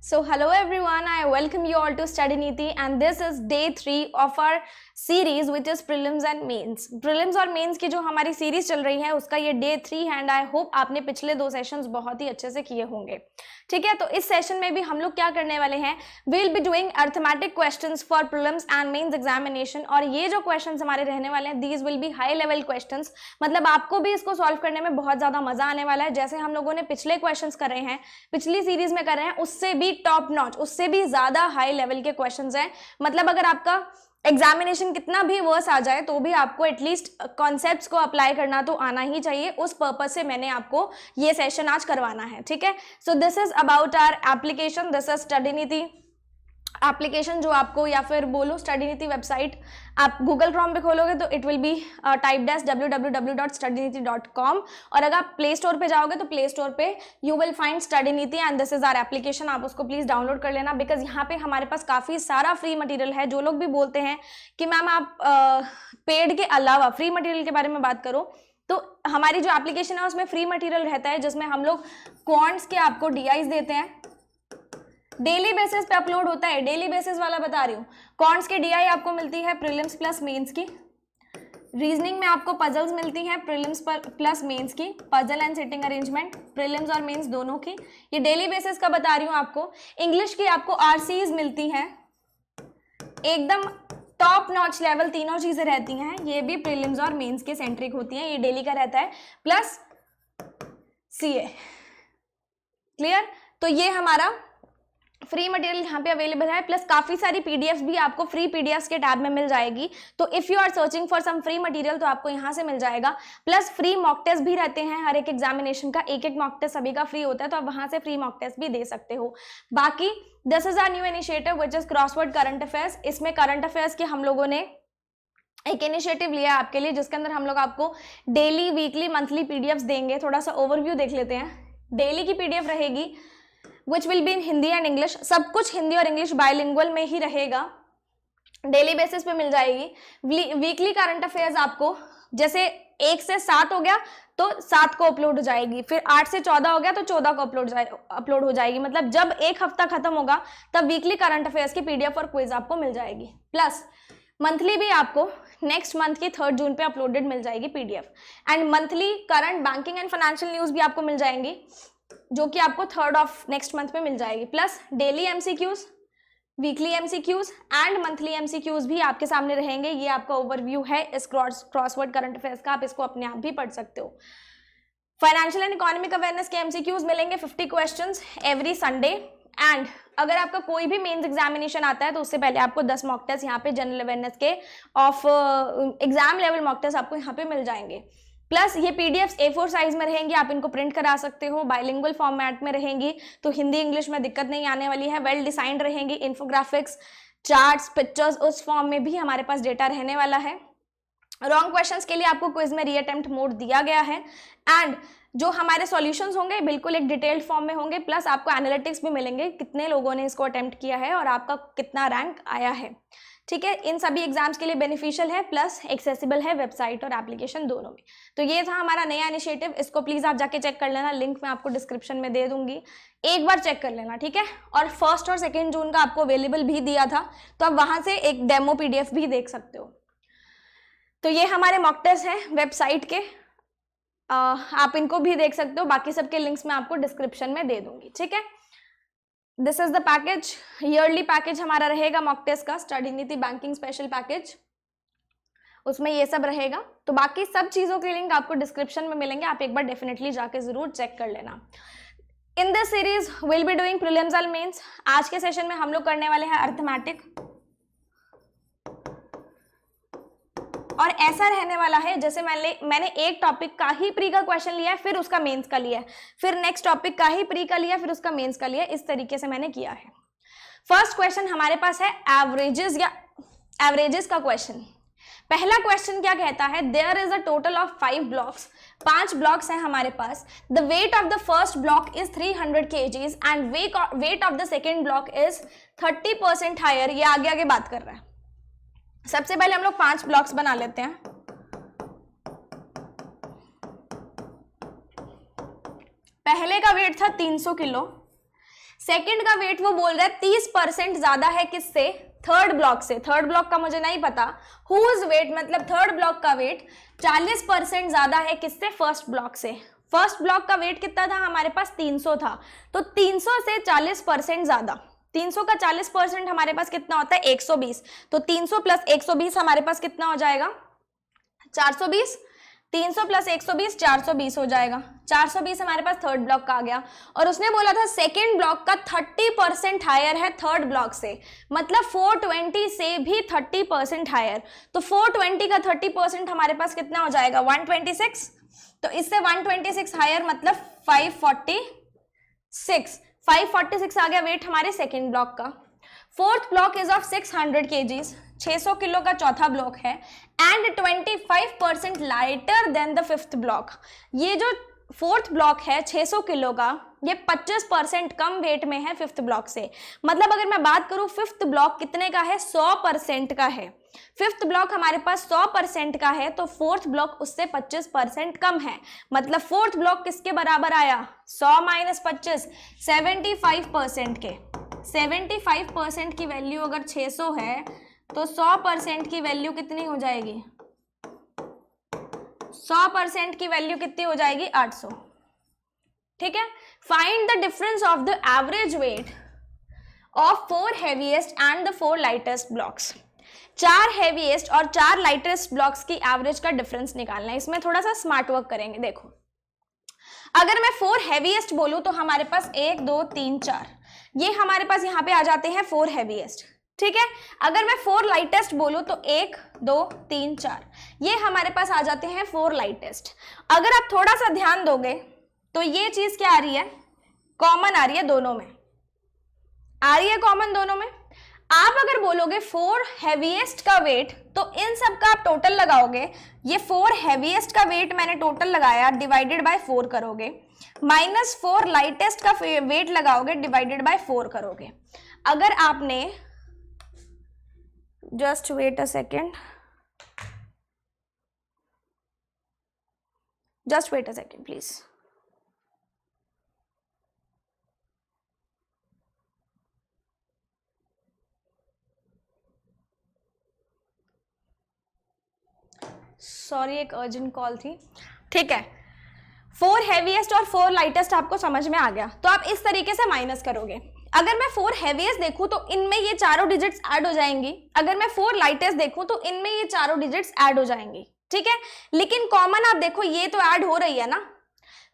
So hello everyone, I welcome you all to Study Niti and this is day 3 of our series which is prelims and mains. Prelims और mains की जो हमारी series चल रही है उसका ये डे 3 है एंड आई होप आपने पिछले 2 सेशंस बहुत ही अच्छे से किए होंगे. ठीक है, तो इस सेशन में भी हम लोग क्या करने वाले हैं, we will be doing arithmetic questions for prelims and mains examination. और ये जो क्वेश्चंस हमारे रहने वाले हैं these will be high level questions, मतलब आपको भी इसको सॉल्व करने में बहुत ज्यादा मजा आने वाला है. जैसे हम लोगों ने पिछले क्वेश्चंस कर रहे हैं, पिछली सीरीज में कर रहे हैं, उससे भी टॉप नॉच, उससे भी ज्यादा हाई लेवल के क्वेश्चंस हैं. मतलब अगर आपका एग्जामिनेशन कितना भी वर्स आ जाए तो भी आपको एटलीस्ट कॉन्सेप्ट्स को अप्लाई करना तो आना ही चाहिए. उस पर्पज से मैंने आपको ये सेशन आज करवाना है. ठीक है, so this is about our application. This is study Niti application, जो आपको या फिर बोलो स्टडी नीति वेबसाइट आप गूगल क्रोम पे खोलोगे तो it will be type www.studyniti.com. और अगर आप प्ले स्टोर पे जाओगे तो प्ले स्टोर पे you will find study Niti and this is our application. आप उसको प्लीज डाउनलोड कर लेना बिकॉज यहाँ पे हमारे पास काफी सारा फ्री मटेरियल है. जो लोग भी बोलते हैं कि मैम आप पेड के अलावा फ्री मटेरियल के बारे में बात करो, तो हमारी जो एप्लीकेशन है उसमें फ्री मटेरियल रहता है जिसमें हम लोग क्वांट्स के आपको डीआईज देते हैं, डेली बेसिस पे अपलोड होता है. डेली बेसिस वाला बता रही हूँ. क्वांट्स के डीआई आपको मिलती है प्रीलिम्स प्लस मेंस की. रीजनिंग में आपको पजल्स मिलती हैं प्रीलिम्स प्लस मेंस की, puzzle and sitting arrangement prelims और मेंस दोनों की. ये डेली बेसिस का बता रही हूँ आपको. इंग्लिश की आपको आरसीज मिलती हैं, एकदम टॉप नॉच लेवल, तीनों चीजें रहती हैं. ये भी प्रीलिम्स और मेंस के सेंट्रिक होती हैं, ये डेली का रहता है. Plus CA. क्लियर? तो ये हमारा फ्री मटेरियल यहाँ पे अवेलेबल है. प्लस काफी सारी पीडीएफ्स भी आपको फ्री पीडीएफ्स के टैब में मिल जाएगी. तो if you are searching for some free material तो आपको यहाँ से मिल जाएगा. प्लस फ्री मॉक टेस्ट भी रहते हैं. हर एक एग्जामिनेशन का एक एक मॉक टेस्ट सभी का फ्री होता है, तो आप वहां से फ्री मॉक टेस्ट भी दे सकते हो. बाकी this is our new initiative which is crossword current affairs. इसमें करंट अफेयर्स के हम लोगों ने एक इनिशिएटिव लिया आपके लिए जिसके अंदर हम लोग आपको डेली, वीकली, मंथली पीडीएफ्स देंगे. थोड़ा सा ओवरव्यू देख लेते हैं. डेली की पीडीएफ रहेगी which will be in Hindi and English. सब कुछ हिंदी और इंग्लिश बायलिंगुअल में ही रहेगा, डेली बेसिस पे मिल जाएगी. वीकली करंट अफेयर्स आपको जैसे 1 से 7 हो गया तो 7 को अपलोड हो जाएगी, फिर 8 से 14 हो गया तो 14 को अपलोड हो जाएगी. मतलब जब एक हफ्ता खत्म होगा तब वीकली करंट अफेयर्स की पीडीएफ और क्विज आपको मिल जाएगी. प्लस मंथली भी आपको नेक्स्ट मंथ की 3 जून पे अपलोडेड मिल जाएगी PDF. And monthly current banking and financial news भी आपको मिल जाएंगी जो कि आपको 3rd ऑफ नेक्स्ट मंथ में मिल जाएगी. Plus daily MCQs, weekly MCQs and monthly MCQs भी आपके सामने रहेंगे. ये आपका ओवरव्यू है इस क्रॉसवर्ड करंट अफेयर्स का. आप इसको अपने आप भी पढ़ सकते हो. फाइनेंशियल एंड इकोनॉमिक अवेयरनेस के एमसीक्यूज मिलेंगे 50 क्वेश्चंस एवरी संडे. एंड अगर आपका कोई भी मेंस एग्जामिनेशन आता है तो उससे पहले आपको 10 मॉक टेस्ट यहाँ पे जनरल अवेयरनेस के of exam level mock test आपको यहाँ पे मिल जाएंगे. प्लस ये पीडीएफ्स A4 साइज में रहेंगी, आप इनको प्रिंट करा सकते हो. बाइलिंगुअल फॉर्मेट में रहेंगी तो हिंदी इंग्लिश में दिक्कत नहीं आने वाली है. वेल डिजाइंड रहेंगी, इन्फोग्राफिक्स, चार्ट्स, पिक्चर्स, उस फॉर्म में भी हमारे पास डेटा रहने वाला है. रॉन्ग क्वेश्चंस के लिए आपको क्विज में रीअटेम्प्ट मोड दिया गया है. एंड जो हमारे सॉल्यूशंस होंगे बिल्कुल एक डिटेल्ड फॉर्म में होंगे. प्लस आपको एनालिटिक्स भी मिलेंगे, कितने लोगों ने इसको अटेम्प्ट किया है और आपका कितना रैंक आया है. ठीक है, इन सभी एग्जाम्स के लिए बेनिफिशियल है. प्लस एक्सेसिबल है वेबसाइट और एप्लीकेशन दोनों में. तो ये था हमारा नया इनिशिएटिव. इसको प्लीज आप जाके चेक कर लेना, लिंक मैं आपको डिस्क्रिप्शन में दे दूंगी, एक बार चेक कर लेना. ठीक है, और 1 और 2 जून का आपको अवेलेबल भी दिया था तो आप वहां से एक डेमो पीडीएफ भी देख सकते हो. तो ये हमारे मॉक टेस्ट हैं वेबसाइट के, आप इनको भी देख सकते हो. बाकी सबके लिंक्स मैं आपको डिस्क्रिप्शन में दे दूंगी. ठीक है, this is the package. Yearly package हमारा रहेगा मॉक टेस्ट का, स्टडी नीति बैंकिंग स्पेशल पैकेज, उसमें ये सब रहेगा. तो बाकी सब चीजों के लिंक आपको डिस्क्रिप्शन में मिलेंगे, आप एक बार डेफिनेटली जाके जरूर चेक कर लेना. In this series will be doing prelims and mains. आज के सेशन में हम लोग करने वाले हैं अर्थमेटिक, और ऐसा रहने वाला है जैसे मैंने एक टॉपिक का ही प्री का क्वेश्चन लिया है, फिर उसका मेंस का लिया है, फिर नेक्स्ट टॉपिक का ही प्री का लिया, फिर उसका मेंस का लिया. इस तरीके से मैंने किया है. फर्स्ट क्वेश्चन हमारे पास है एवरेजेस या एवरेजेस का क्वेश्चन. पहला क्वेश्चन क्या कहता है, there is a total of 5 blocks. 5 blocks हैं हमारे पास. The weight of the first block is 300 kgs and weight of the second block is 30% higher. ये आगे आगे बात कर रहा है. सबसे पहले हम लोग 5 ब्लॉक्स बना लेते हैं. पहले का वेट था 300 किलो, सेकंड का वेट वो बोल रहा है 30% ज्यादा है किससे, थर्ड ब्लॉक से। थर्ड ब्लॉक का मुझे नहीं पता, हुज वेट मतलब थर्ड ब्लॉक का वेट 40% ज्यादा है किससे, फर्स्ट ब्लॉक से। फर्स्ट ब्लॉक का वेट कितना था हमारे पास, 300 था, तो 300 से 40% ज्यादा, 300 का 40% हमारे पास कितना होता है, 120। तो 300 प्लस 120 हमारे पास कितना हो जाएगा, 420। 300 प्लस 120 420 हो जाएगा। 420 हमारे पास थर्ड ब्लॉक का आ गया। और उसने बोला था सेकेंड ब्लॉक का 30% हायर है थर्ड ब्लॉक से, मतलब 420 से भी 30% हायर। तो 420 का 30% हमारे पास कितना हो जाएगा, 126। तो इससे 126 हायर मतलब 546 आ गया वेट हमारे सेकेंड ब्लॉक का। Fourth block is of 600 kgs, 600 kilo का चौथा ब्लॉक है, and 25% lighter than the fifth block. ये जो फोर्थ ब्लॉक है 600 किलो का, ये 25% कम वेट में है फिफ्थ ब्लॉक से। मतलब अगर मैं बात करूं फिफ्थ ब्लॉक कितने का है, 100% का है। फिफ्थ ब्लॉक हमारे पास 100% का है, तो फोर्थ ब्लॉक उससे 25% कम है। मतलब फोर्थ ब्लॉक किसके बराबर आया, 100 माइनस 25, 75% के। 75% की वैल्यू अगर 600 है तो 100% की वैल्यू कितनी हो जाएगी, 100% की वैल्यू कितनी हो जाएगी, 800। ठीक है। Find the difference of the average weight of 4 heaviest and the 4 lightest blocks. 4 heaviest और 4 लाइटेस्ट ब्लॉक्स की एवरेज का डिफरेंस निकालना है। इसमें थोड़ा सा स्मार्ट वर्क करेंगे। देखो, अगर मैं 4 हेवीएस्ट बोलूं तो हमारे पास 1 2 3 4, ये हमारे पास यहाँ पे आ जाते हैं 4 हेवीएस्ट। ठीक है। अगर मैं 4 लाइटेस्ट बोलूं तो 1 2 3 4, ये हमारे पास आ जाते हैं 4 लाइटेस्ट। अगर आप थोड़ा सा ध्यान दोगे तो ये चीज क्या आ रही है, कॉमन आ रही है दोनों में, आ रही है कॉमन दोनों में। आप अगर बोलोगे 4 हेवीएस्ट का वेट, तो इन सब का आप टोटल लगाओगे, ये 4 हेवीएस्ट का वेट मैंने टोटल लगाया, डिवाइडेड बाय 4 करोगे, माइनस 4 लाइटेस्ट का वेट लगाओगे, डिवाइडेड बाय 4 करोगे। अगर आपने, just wait a second, just wait a second please. Sorry, एक अर्जेंट कॉल थी। ठीक है, 4 हेवीएस्ट और 4 लाइटेस्ट आपको समझ में आ गया। तो आप इस तरीके से माइनस करोगे। अगर मैं 4 हेवीएस्ट देखूं तो इनमें ये चारों डिजिट्स ऐड हो जाएंगी। अगर मैं 4 लाइटेस्ट देखूं तो इनमें ये चारों डिजिट्स ऐड हो जाएंगी। ठीक है। लेकिन कॉमन आप देखो, ये तो ऐड हो रही है ना,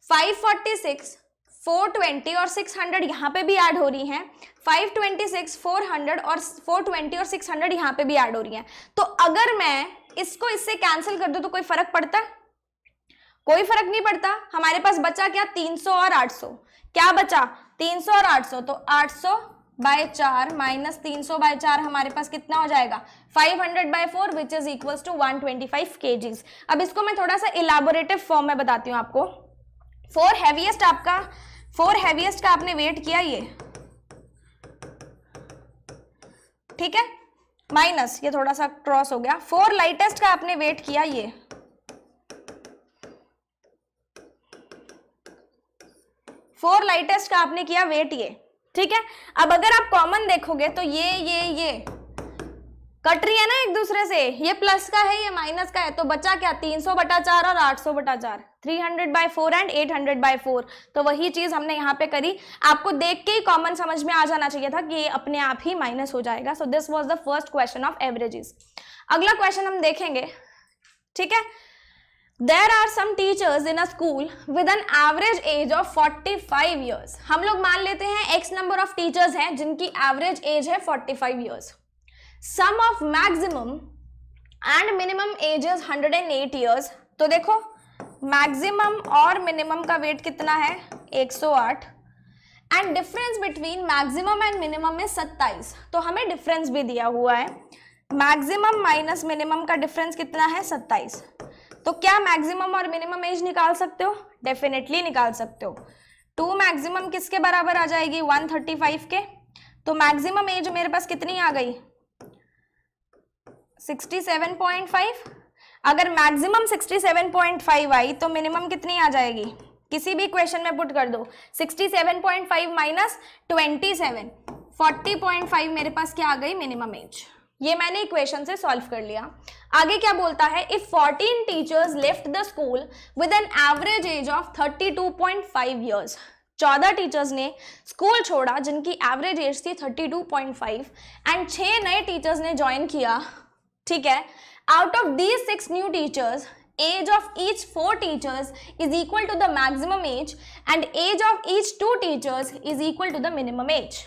546, 420 और 600 यहाँ पे भी ऐड हो रही हैं, 526, 400 और 420 और 600 यहाँ पे भी ऐड हो रही हैं। तो अगर मैं इसको इससे कैंसिल कर दूं तो कोई फर्क पड़ता है? कोई फर्क नहीं पड़ता। हमारे पास बचा क्या, 300 और 800। क्या बचा, 300 और 800। तो 800 बाय 4 माइनस 300 बाय 4 हमारे पास कितना हो जाएगा, 500 by 4 which is equals to 125 kgs। अब इसको मैं थोड़ा सा इलाबोरेटिव फॉर्म में बताती हूँ आपको। 4 हेवीएस्ट का आपने वेट किया ये, ठीक है, माइनस ये थोड़ा सा क्रॉस हो गया। 4 लाइटेस्ट का आपने वेट किया ये, 4 लाइटेस्ट का आपने किया वेट ये। ठीक है। अब अगर आप कॉमन देखोगे तो ये कट रही है ना एक दूसरे से, ये प्लस का है ये माइनस का है, तो बचा क्या, 300/4 और 800/4, 300/4 एंड 800/4। तो वही चीज हमने यहाँ पे करी। आपको देख के ही कॉमन समझ में आ जाना चाहिए था कि ये अपने आप ही माइनस हो जाएगा। So this was the first question of averages. अगला क्वेश्चन हम देखेंगे। ठीक है। There are some teachers in a school with an average age of 45 years. हम लोग मान लेते हैं x number of teachers हैं जिनकी average age है 45 years. Sum of maximum and minimum age is 108 years. तो देखो maximum और minimum का weight कितना है, 108, and difference between maximum and minimum is 27. तो हमें difference भी दिया हुआ है, maximum minus minimum का difference कितना है, 27। तो क्या मैक्सिमम और मिनिमम एज निकाल सकते हो, डेफिनेटली निकाल सकते हो। 2 मैक्सिमम किसके बराबर आ जाएगी, 135 के। तो मैक्सिमम एज मेरे पास कितनी आ गई, 67.5। अगर मैक्सिमम 67.5 आई तो मिनिमम कितनी आ जाएगी, किसी भी इक्वेशन में पुट कर दो, 67.5 माइनस 27, 40.5 मेरे पास क्या आ गई, मिनिमम एज। ये मैंने इक्वेशन से सॉल्व कर लिया। आगे क्या बोलता है, if 14 teachers left the school with an average age of 32.5 years, 14 teachers ने स्कूल छोड़ा जिनकी एवरेज एज थी 32.5 एंड 6 नए टीचर्स ने ज्वाइन किया, ठीक है। Out of these 6 new teachers, age of each 4 teachers is equal to the maximum age and age of each 2 teachers is equal to the minimum age।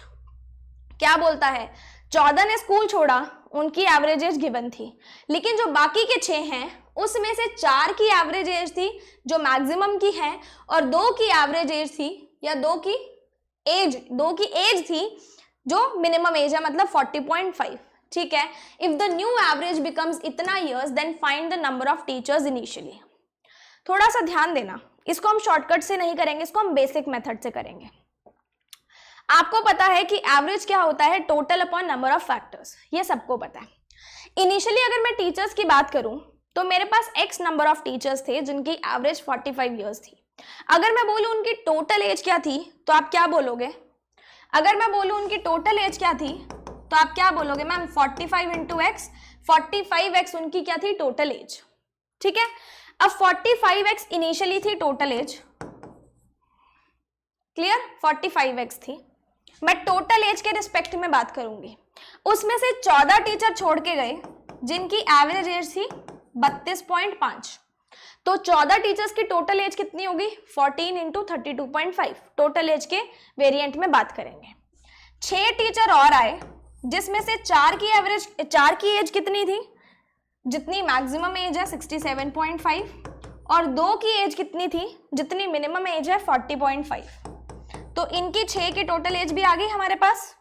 क्या बोलता है, 14 ने स्कूल छोड़ा, उनकी एवरेज एज गिवन थी, लेकिन जो बाकी के 6 हैं उसमें से 4 की एवरेज एज थी जो मैक्सिमम की है और 2 की एवरेज एज थी या 2 की एज थी जो मिनिमम एज है, मतलब 40.5, ठीक है। If the new average becomes इतना years then find the number of teachers initially. थोड़ा सा ध्यान देना, इसको हम शॉर्टकट से नहीं करेंगे, इसको हम बेसिक मेथड से करेंगे। आपको पता है कि एवरेज क्या होता है, total upon number of factors, ये सबको पता है। इनिशियली अगर मैं टीचर्स की बात करूं तो मेरे पास x नंबर ऑफ टीचर्स थे जिनकी एवरेज 45 ईयर्स थी। अगर मैं बोलूं उनकी टोटल एज क्या थी तो आप क्या बोलोगे, अगर मैं बोलूं उनकी टोटल एज क्या थी तो आप क्या बोलोगे, मैम 45 इंटू एक्स, 45x उनकी क्या थी, टोटल एज, ठीक है। अब 45x इनिशियली थी टोटल एज, क्लियर, 45x थी। मैं टोटल एज के रिस्पेक्ट में बात करूंगी, उसमें से 14 टीचर छोड़ के गए जिनकी एवरेज एज थी 32.5, तो 14 टीचर्स की टोटल एज कितनी होगी, 14 इंटू 32.5, टोटल एज के वेरिएंट में बात करेंगे। 6 टीचर और आए जिसमें से 4 की एज कितनी थी, जितनी मैक्सिमम एज है 67.5, और 2 की एज कितनी थी, जितनी मिनिमम एज है 40.5, तो इनकी 6 की टोटल एज भी आ गई हमारे पास,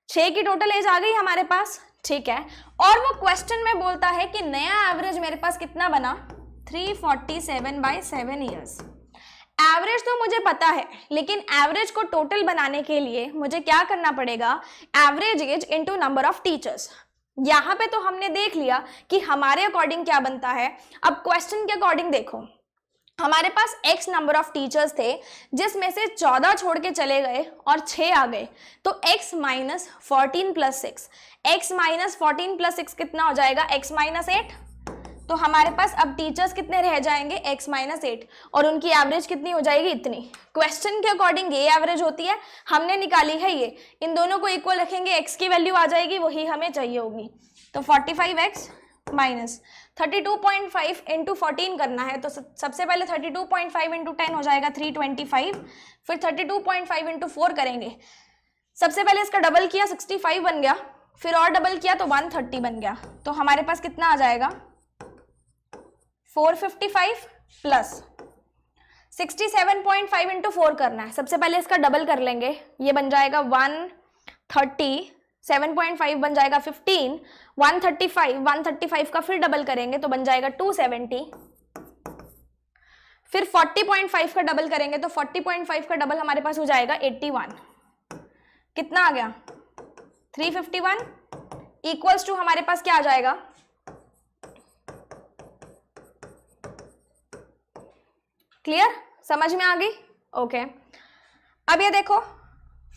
6 की टोटल एज आ गई हमारे पास, ठीक है। और वो क्वेश्चन में बोलता है कि नया एवरेज मेरे पास कितना बना, 347/7 ईयर्स। एवरेज तो मुझे पता है, लेकिन एवरेज को टोटल बनाने के लिए मुझे क्या करना पड़ेगा, average age into number of teachers. यहाँ पे तो हमने देख लिया कि हमारे अकॉर्डिंग क्या बनता है। अब क्वेश्चन के अकॉर्डिंग देखो, हमारे पास x नंबर ऑफ टीचर्स थे जिसमें से 14 छोड़ के चले गए और 6 आ गए, तो x minus 14 plus 6, x minus 14 plus 6 कितना हो जाएगा, x माइनस 8। तो हमारे पास अब टीचर्स कितने रह जाएंगे, x माइनस 8, और उनकी एवरेज कितनी हो जाएगी, इतनी। क्वेश्चन के अकॉर्डिंग ये एवरेज होती है, हमने निकाली है ये, इन दोनों को इक्वल रखेंगे, x की वैल्यू आ जाएगी, वही हमें चाहिए होगी। तो 45x माइनस 32.5 इंटू 14 करना है, तो सबसे पहले 32.5 इंटू 10 हो जाएगा 325, फिर 32.5 इंटू 4 करेंगे, सबसे पहले इसका डबल किया 65 बन गया, फिर और डबल किया तो 130 बन गया, तो हमारे पास कितना आ जाएगा 455 प्लस 67.5 इंटू 4 करना है, सबसे पहले इसका डबल कर लेंगे, ये बन जाएगा 130, 7.5 बन जाएगा 15, 135 का फिर डबल करेंगे तो बन जाएगा 270, फिर 40.5 का डबल करेंगे तो 40.5 का डबल हमारे पास हो जाएगा 81, कितना आ गया 351, इक्वल्स टू हमारे पास क्या आ जाएगा, क्लियर, समझ में आ गई, ओके। अब ये देखो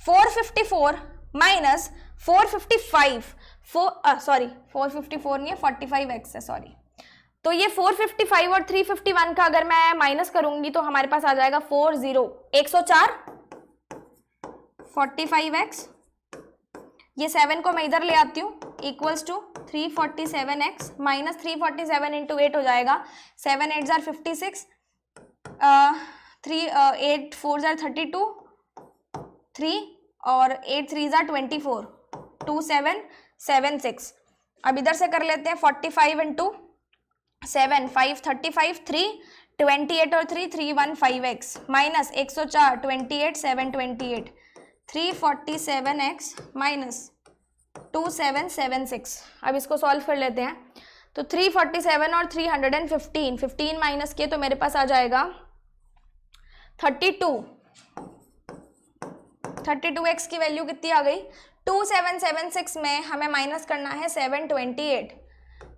454 माइनस 455, 454 नहीं है, 45x है, सॉरी। तो ये 455 और 351 का अगर मैं माइनस करूंगी तो हमारे पास आ जाएगा 104, 45x, ये 7 को मैं इधर ले आती हूँ, equals to 347x minus 347 into 8 हो जाएगा, 7 8 जार 56, 8 4 जार 32, 3 और 8 3 जार 24, 2776। अब इधर से कर लेते हैं 45 इंटू 7, 5 35, 3 28 और 3 315x माइनस 104, 28 7 28, 347x माइनस 2776। अब इसको सॉल्व कर लेते हैं, तो 347 और 315, 15 माइनस के तो मेरे पास आ जाएगा 32x की वैल्यू कितनी आ गई, 2776 में हमें माइनस करना है 728,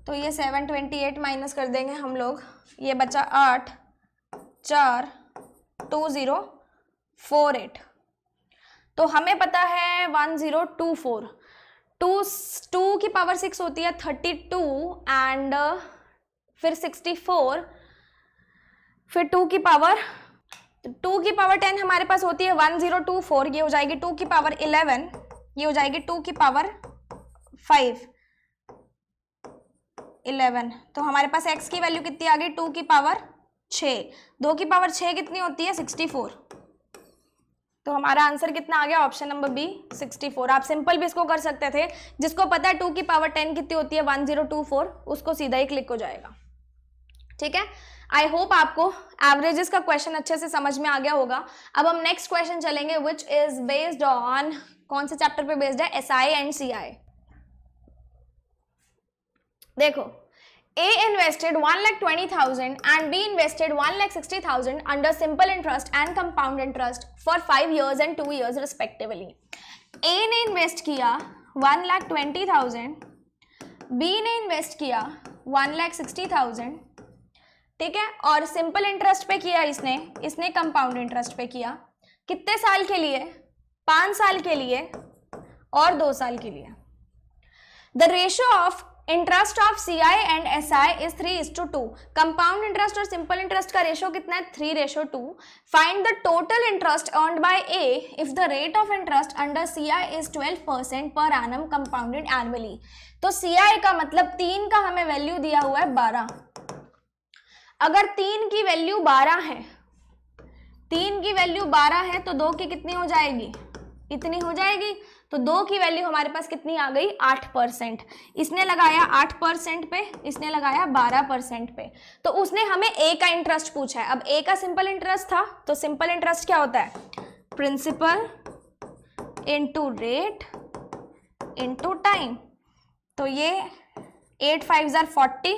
तो ये 728 माइनस कर देंगे हम लोग, ये बचा 8, 4, 1048। तो हमें पता है 1024, 2 की पावर 6 होती है 32 एंड फिर 64, फिर 2 की पावर 10 हमारे पास होती है 1024, ये हो जाएगी 2 की पावर 11, ये हो जाएगी 2 की पावर 5 11। तो हमारे पास x की वैल्यू कितनी आ गई 2 की पावर 6, 2 की पावर 6 कितनी होती है 64। तो हमारा आंसर कितना आ गया ऑप्शन नंबर बी 64। आप सिंपल भी इसको कर सकते थे, जिसको पता है 2 की पावर 10 कितनी होती है 1024, उसको सीधा ही क्लिक हो जाएगा। ठीक है, आई होप आपको एवरेजेस का क्वेश्चन अच्छे से समझ में आ गया होगा। अब हम नेक्स्ट क्वेश्चन चलेंगे विच इज बेस्ड ऑन, कौन से चैप्टर पे बेस्ड है, एसआई एंड सीआई। देखो, A invested 1,20,000 and B invested 1,60,000 under simple interest and compound interest for 5 years and 2 years respectively. A ने इन्वेस्ट किया 1,20,000, B ने इन्वेस्ट किया 1,60,000, ठीक है, और सिंपल इंटरेस्ट पे किया इसने कंपाउंड इंटरेस्ट पे किया। कितने साल के लिए? 5 साल के लिए और 2 साल के लिए। The ratio of interest of CI and SI is 3:2। Compound interest और सिंपल इंटरेस्ट का रेशियो कितना है 3:2। Find the total interest earned by A if the rate of interest under CI is 12% per annum compounded annually. तो CI का मतलब 3 का हमें value दिया हुआ है 12। अगर 3 की वैल्यू 12 है, 3 की वैल्यू 12 है तो 2 की कितनी हो जाएगी, इतनी हो जाएगी। तो 2 की वैल्यू हमारे पास कितनी आ गई 8%। इसने लगाया 8% पे, इसने लगाया 12% पे, तो उसने हमें ए का इंटरेस्ट पूछा है। अब ए का सिंपल इंटरेस्ट था, तो सिंपल इंटरेस्ट क्या होता है, principal into rate into time. तो ये 8 5 40,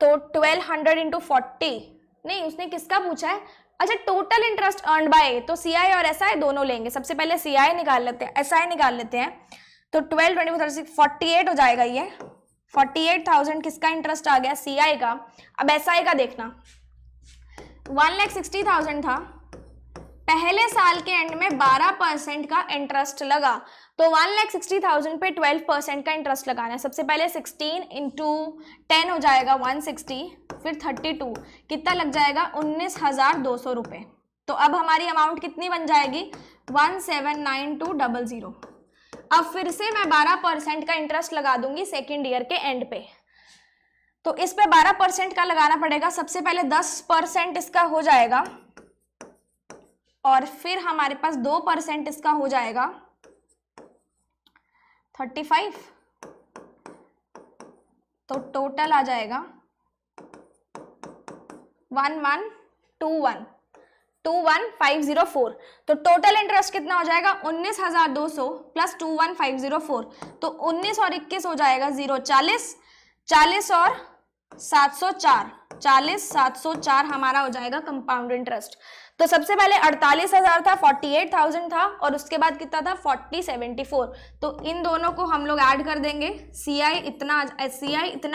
तो 1200 इंटू 40, नहीं उसने किसका पूछा है, अच्छा टोटल इंटरेस्ट अर्न्ड बाय, तो सीआई और एसआई दोनों लेंगे। सबसे पहले सीआई निकाल लेते हैं, एसआई निकाल लेते हैं। तो 12 24 36 48 हो जाएगा। ये 48,000 किसका इंटरेस्ट आ गया, सीआई का। अब एसआई का देखना, 1,60,000 था, पहले साल के एंड में 12% का इंटरेस्ट लगा, तो 1,60,000 पे 12% का इंटरेस्ट लगाना है। सबसे पहले 16 इंटू 10 हो जाएगा 160, फिर 32 कितना लग जाएगा 19,200 रुपये। तो अब हमारी अमाउंट कितनी बन जाएगी 179200। अब फिर से मैं 12% का इंटरेस्ट लगा दूंगी सेकेंड ईयर के एंड पे। तो इस पे 12% का लगाना पड़ेगा। सबसे पहले 10% इसका हो जाएगा और फिर हमारे पास 2% इसका हो जाएगा 35। तो टोटल आ जाएगा 21504। तो टोटल इंटरेस्ट कितना हो जाएगा 19,200 प्लस 21504। तो 19 और 21 हो जाएगा 0, 40, 40 और 704, 40 704 हमारा हो जाएगा कंपाउंड इंटरेस्ट। तो सबसे पहले 48,000 था, 48,000 था, और उसके बाद कितना था 4074। तो इन दोनों को हम लोग ऐड कर देंगे, सीआई इतना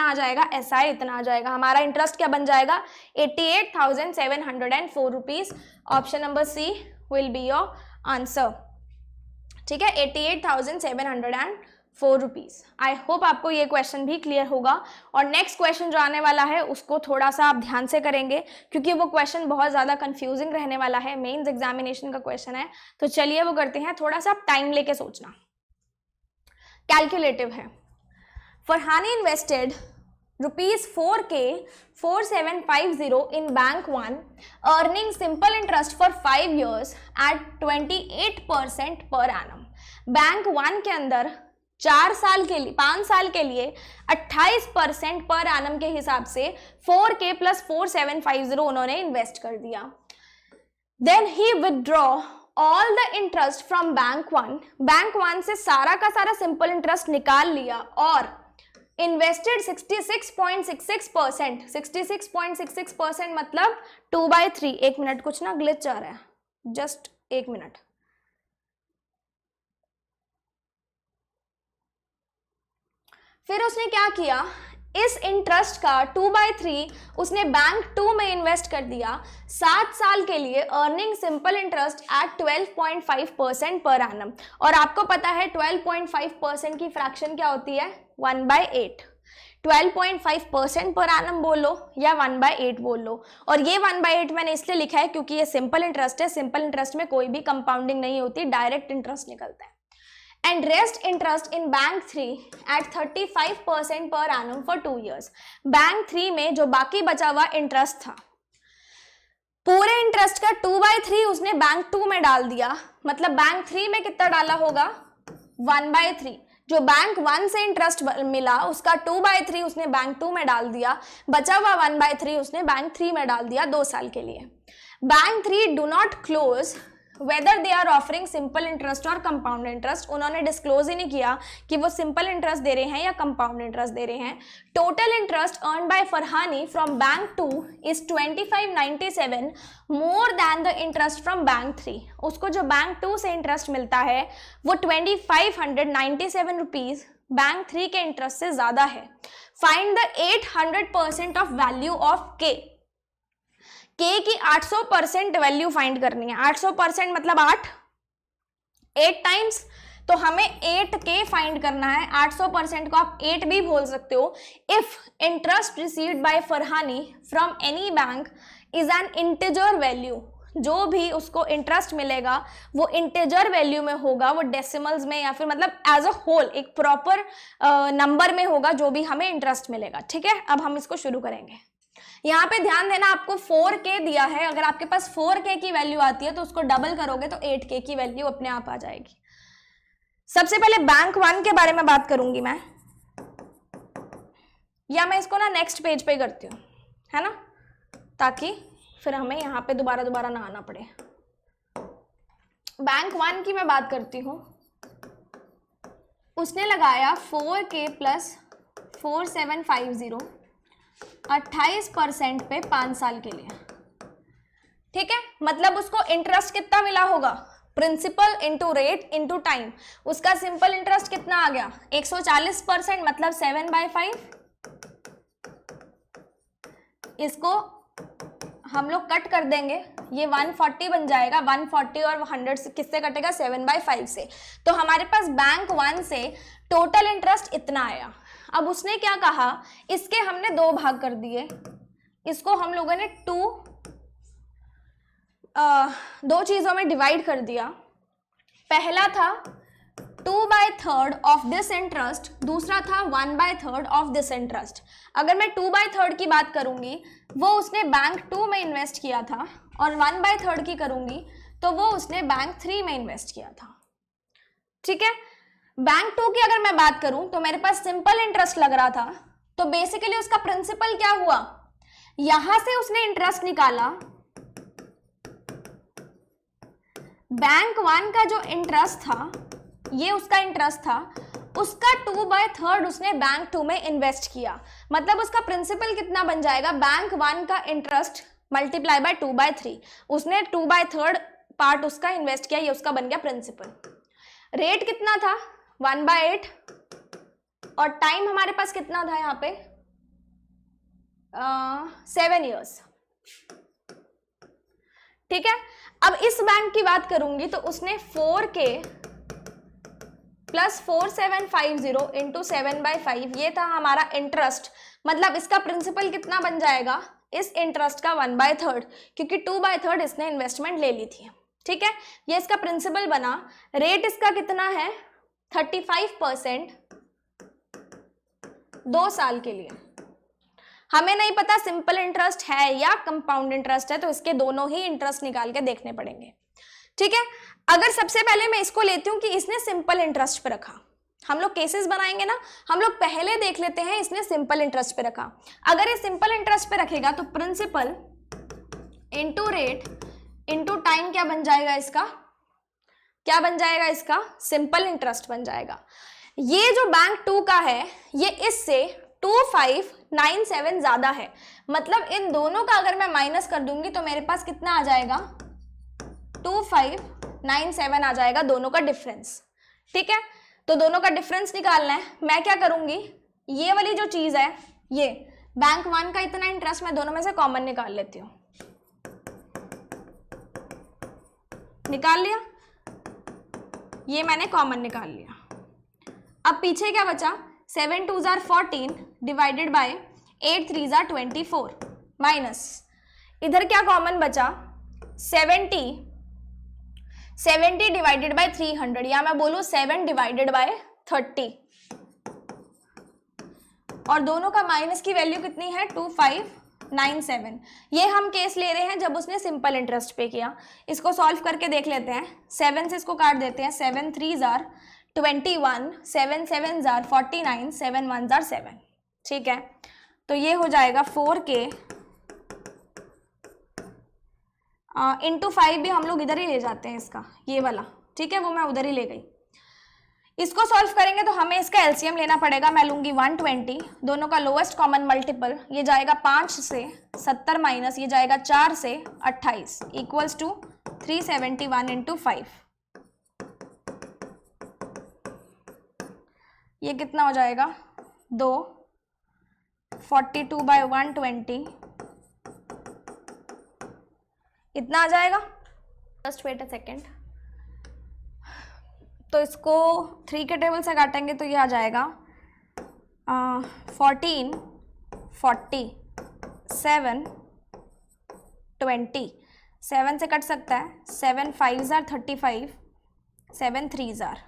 आ जाएगा, एसआई इतना आ जाएगा। हमारा इंटरेस्ट क्या बन जाएगा 88,704 rupees. Option number C will be your answer. ठीक है, 88,704 रुपीज। आई होप आपको ये क्वेश्चन भी क्लियर होगा। और नेक्स्ट क्वेश्चन जो आने वाला है उसको थोड़ा सा आप ध्यान से करेंगे, क्योंकि वो क्वेश्चन बहुत ज़्यादा कंफ्यूजिंग रहने वाला है, मेंस एग्जामिनेशन का क्वेश्चन है। तो चलिए वो करते हैं, थोड़ा सा टाइम लेके सोचना। कैलकुलेटिव है। Farhani invested ₹4K4750 in Bank 1, earning simple interest for 5 years at 28% per annum. Bank 1 के अंदर 5 साल के लिए 28% पर एनम के हिसाब से 4K प्लस 4750 उन्होंने इन्वेस्ट कर दिया। देन ही withdraw all the interest from bank 1। Bank 1 से सारा का सारा सिंपल इंटरेस्ट निकाल लिया और इन्वेस्टेड 66.66%। 66.66% मतलब 2/3। 1 मिनट, कुछ ना ग्लिच आ रहा है, जस्ट 1 मिनट। फिर उसने क्या किया, इस इंटरेस्ट का 2/3 उसने बैंक 2 में इन्वेस्ट कर दिया 7 साल के लिए, earning simple interest eight 12.5% per annum. और आपको पता है 12.5% की फ्रैक्शन क्या होती है? 1/8। 12.5% पर एनम बोलो या 1/8 बोल लो। और ये 1/8 मैंने इसलिए लिखा है क्योंकि ये सिंपल इंटरेस्ट है। सिंपल इंटरेस्ट में कोई भी कंपाउंडिंग नहीं होती, डायरेक्ट इंटरेस्ट निकलता है। And rest interest in bank 3 at 35% per annum for 2 years। Bank 3 में जो बाकी बचा हुआ इंटरेस्ट था, पूरे इंटरेस्ट का 2/3 उसने बैंक 2 में डाल दिया। मतलब बैंक 3 में कितना डाला होगा? 1/3। जो बैंक 1 से इंटरेस्ट मिला उसका 2/3 उसने बैंक 2 में डाल दिया, बचा हुआ 1/3 उसने बैंक 3 में डाल दिया 2 साल के लिए। Bank 3 do not close whether they are offering simple interest और कंपाउंड इंटरेस्ट। उन्होंने डिस्क्लोज ही नहीं किया कि वो सिंपल इंटरेस्ट दे रहे हैं या कंपाउंड इंटरेस्ट दे रहे हैं। Total interest earn by Farhani from bank 2 is 2597 more than the interest from bank 3। उसको जो बैंक 2 से इंटरेस्ट मिलता है वो 2597 रुपीज बैंक 3 के इंटरेस्ट से ज्यादा है। Find the 800% of value of के। के की 800% वैल्यू फाइंड करनी है। 800% मतलब 8 टाइम्स, तो हमें 8K फाइंड करना है। 800% को आप 8 भी बोल सकते हो। If interest received by Farhani from any bank is an integer value, जो भी उसको इंटरेस्ट मिलेगा वो इंटीजर वैल्यू में होगा, वो डेसिमल्स में या फिर मतलब एज अ होल एक प्रॉपर नंबर में होगा जो भी हमें इंटरेस्ट मिलेगा। ठीक है, अब हम इसको शुरू करेंगे। यहाँ पे ध्यान देना, आपको 4K दिया है। अगर आपके पास 4K की वैल्यू आती है तो उसको डबल करोगे तो 8K की वैल्यू अपने आप आ जाएगी। सबसे पहले बैंक 1 के बारे में बात करूंगी मैं, या मैं इसको ना नेक्स्ट पेज पे करती हूँ, है ना, ताकि फिर हमें यहाँ पे दोबारा ना आना पड़े। बैंक 1 की मैं बात करती हूँ। उसने लगाया 4K प्लस 4750 28% पे 5 साल के लिए। ठीक है, मतलब उसको इंटरेस्ट कितना मिला होगा? Principal into rate into time. उसका सिंपल इंटरेस्ट कितना आ गया? 140%, मतलब 7/5। इसको हम लोग कट कर देंगे, ये 140 बन जाएगा। 140 और 100 से किससे कटेगा? 7/5 से। तो हमारे पास बैंक 1 से टोटल इंटरेस्ट इतना आया। अब उसने क्या कहा, इसके हमने 2 भाग कर दिए। इसको हम लोगों ने 2 चीजों में डिवाइड कर दिया। पहला था 2/3 ऑफ दिस इंटरेस्ट, दूसरा था 1/3 ऑफ दिस इंटरेस्ट। अगर मैं 2/3 की बात करूंगी, वो उसने बैंक 2 में इन्वेस्ट किया था, और 1/3 की करूंगी तो वो उसने बैंक 3 में इन्वेस्ट किया था। ठीक है, बैंक 2 की अगर मैं बात करूं तो मेरे पास सिंपल इंटरेस्ट लग रहा था, तो बेसिकली उसका प्रिंसिपल क्या हुआ, यहां से उसने इंटरेस्ट निकाला। बैंक 1 का जो इंटरेस्ट था, ये उसका इंटरेस्ट था, उसका 2/3 उसने बैंक 2 में इन्वेस्ट किया। मतलब उसका प्रिंसिपल कितना बन जाएगा? बैंक 1 का इंटरेस्ट मल्टीप्लाई बाय 2/3। उसने 2/3 पार्ट उसका इन्वेस्ट किया, ये उसका बन गया प्रिंसिपल। रेट कितना था? 1/8। और टाइम हमारे पास कितना था यहाँ पे? 7 years। ठीक है, अब इस बैंक की बात करूंगी तो उसने 4K प्लस 4750 इंटू 7/5, ये था हमारा इंटरेस्ट। मतलब इसका प्रिंसिपल कितना बन जाएगा? इस इंटरेस्ट का 1/3, क्योंकि 2/3 इसने इन्वेस्टमेंट ले ली थी। ठीक है, ये इसका प्रिंसिपल बना। रेट इसका कितना है? 35% 2 साल के लिए। हमें नहीं पता सिंपल इंटरेस्ट है या कंपाउंड इंटरेस्ट है, तो इसके दोनों ही इंटरेस्ट निकाल के देखने पड़ेंगे। ठीक है, अगर सबसे पहले मैं इसको लेती हूँ कि इसने सिंपल इंटरेस्ट पे रखा, हम लोग केसेस बनाएंगे ना, हम लोग पहले देख लेते हैं इसने सिंपल इंटरेस्ट पे रखा। अगर ये सिंपल इंटरेस्ट पे रखेगा तो principal into rate into time क्या बन जाएगा? इसका क्या बन जाएगा? इसका सिंपल इंटरेस्ट बन जाएगा। ये जो बैंक 2 का है, ये इससे 2597 ज्यादा है। मतलब इन दोनों का अगर मैं माइनस कर दूंगी तो मेरे पास कितना आ जाएगा? 2597 आ जाएगा, दोनों का डिफरेंस। ठीक है, तो दोनों का डिफरेंस निकालना है। मैं क्या करूंगी, ये वाली जो चीज है ये बैंक 1 का इतना इंटरेस्ट मैं दोनों में से कॉमन निकाल लेती हूँ, निकाल लिया, ये मैंने कॉमन निकाल लिया। अब पीछे क्या बचा, 7 2s are 14 divided by 8 3s are 24 minus इधर क्या कॉमन बचा, 70 डिवाइडेड बाय 300, या मैं बोलूँ 7 डिवाइडेड बाय 30, और दोनों का माइनस की वैल्यू कितनी है 2597। ये हम केस ले रहे हैं जब उसने सिंपल इंटरेस्ट पे किया। इसको सॉल्व करके देख लेते हैं, 7 से इसको काट देते हैं, 7 3s are 21, 7 7s are 49, 7 1s are 7, ठीक है। तो ये हो जाएगा 4k इंटू 5 भी हम लोग इधर ही ले जाते हैं इसका, ये वाला, ठीक है, वो मैं उधर ही ले गई। इसको सॉल्व करेंगे तो हमें इसका एलसीएम लेना पड़ेगा, मैं लूंगी 120, दोनों का लोएस्ट कॉमन मल्टीपल, ये जाएगा 5 से 70 माइनस ये जाएगा 4 से 28 इक्वल्स टू 371 इंटू 5। ये कितना हो जाएगा 2, 42 बाय 120 इतना आ जाएगा। जस्ट वेट अ सेकेंड, तो इसको 3 के टेबल से काटेंगे तो ये आ जाएगा 14 40 7 20, 7 से कट सकता है, 7 5s are 35, 7 3s are,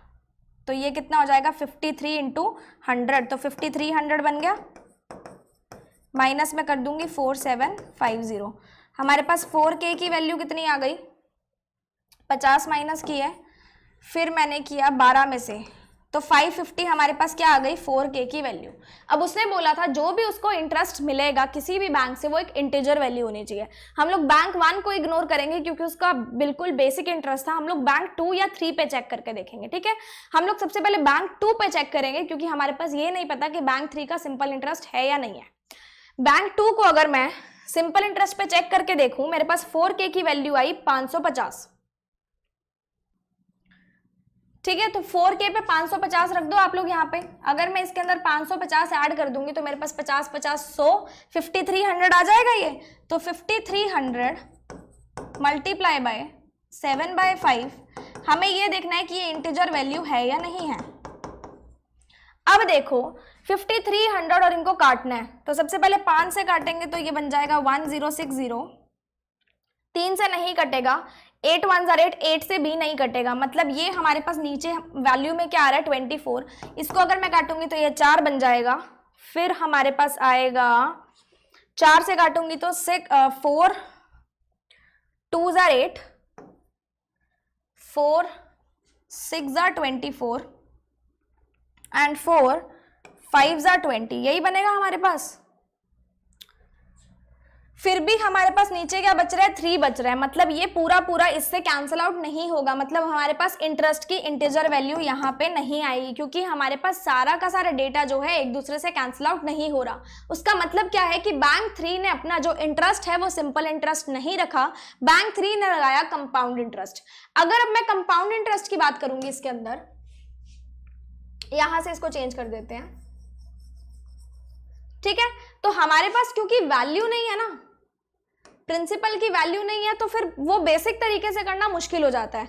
तो ये कितना हो जाएगा 53 इंटू 100, तो 5300 बन गया, माइनस में कर दूंगी 4750। हमारे पास 4k की वैल्यू कितनी आ गई, 50 माइनस की है, फिर मैंने किया 12 में से, तो 550 हमारे पास क्या आ गई 4k की वैल्यू। अब उसने बोला था जो भी उसको इंटरेस्ट मिलेगा किसी भी बैंक से वो एक इंटीजर वैल्यू होनी चाहिए। हम लोग बैंक 1 को इग्नोर करेंगे क्योंकि उसका बिल्कुल बेसिक इंटरेस्ट था, हम लोग बैंक 2 या 3 पे चेक करके देखेंगे, ठीक है। हम लोग सबसे पहले बैंक 2 पे चेक करेंगे क्योंकि हमारे पास ये नहीं पता कि बैंक 3 का सिंपल इंटरेस्ट है या नहीं है। बैंक 2 को अगर मैं सिंपल इंटरेस्ट पे चेक करके देखूं, मेरे पास 4k की वैल्यू आई 550, ठीक है। तो 4k पे 550 रख दो आप लोग यहाँ पे, अगर मैं इसके अंदर 550 ऐड कर दूंगी तो मेरे पास 50 50 100 5300 आ जाएगा ये। तो 5300 मल्टीप्लाई बाय 7/5, हमें ये देखना है कि ये इंटीजर वैल्यू है या नहीं है। अब देखो 5300 और इनको काटना है, तो सबसे पहले 5 से काटेंगे तो ये बन जाएगा 1060, 3 से नहीं कटेगा, 8 1s are 8, 8 से भी नहीं कटेगा, मतलब ये हमारे पास नीचे वैल्यू में क्या आ रहा है 24। इसको अगर मैं काटूंगी तो ये 4 बन जाएगा, फिर हमारे पास आएगा 4 से काटूंगी तो 4 2s are 8, 4 6s are 24 and 4 5s are 20, यही बनेगा हमारे पास। फिर भी हमारे पास नीचे क्या बच रहा है 3 बच रहा है, मतलब ये पूरा इससे कैंसिल आउट नहीं होगा, मतलब हमारे पास इंटरेस्ट की इंटीजर वैल्यू यहाँ पे नहीं आएगी क्योंकि हमारे पास सारा का सारा डेटा जो है एक दूसरे से कैंसिल आउट नहीं हो रहा। उसका मतलब क्या है कि बैंक 3 ने अपना जो इंटरेस्ट है वो सिंपल इंटरेस्ट नहीं रखा, बैंक 3 ने लगाया कंपाउंड इंटरेस्ट। अगर अब मैं कंपाउंड इंटरेस्ट की बात करूंगी इसके अंदर, यहां से इसको चेंज कर देते हैं, ठीक है। तो हमारे पास क्योंकि वैल्यू नहीं है ना, प्रिंसिपल की वैल्यू नहीं है, तो फिर वो बेसिक तरीके से करना मुश्किल हो जाता है।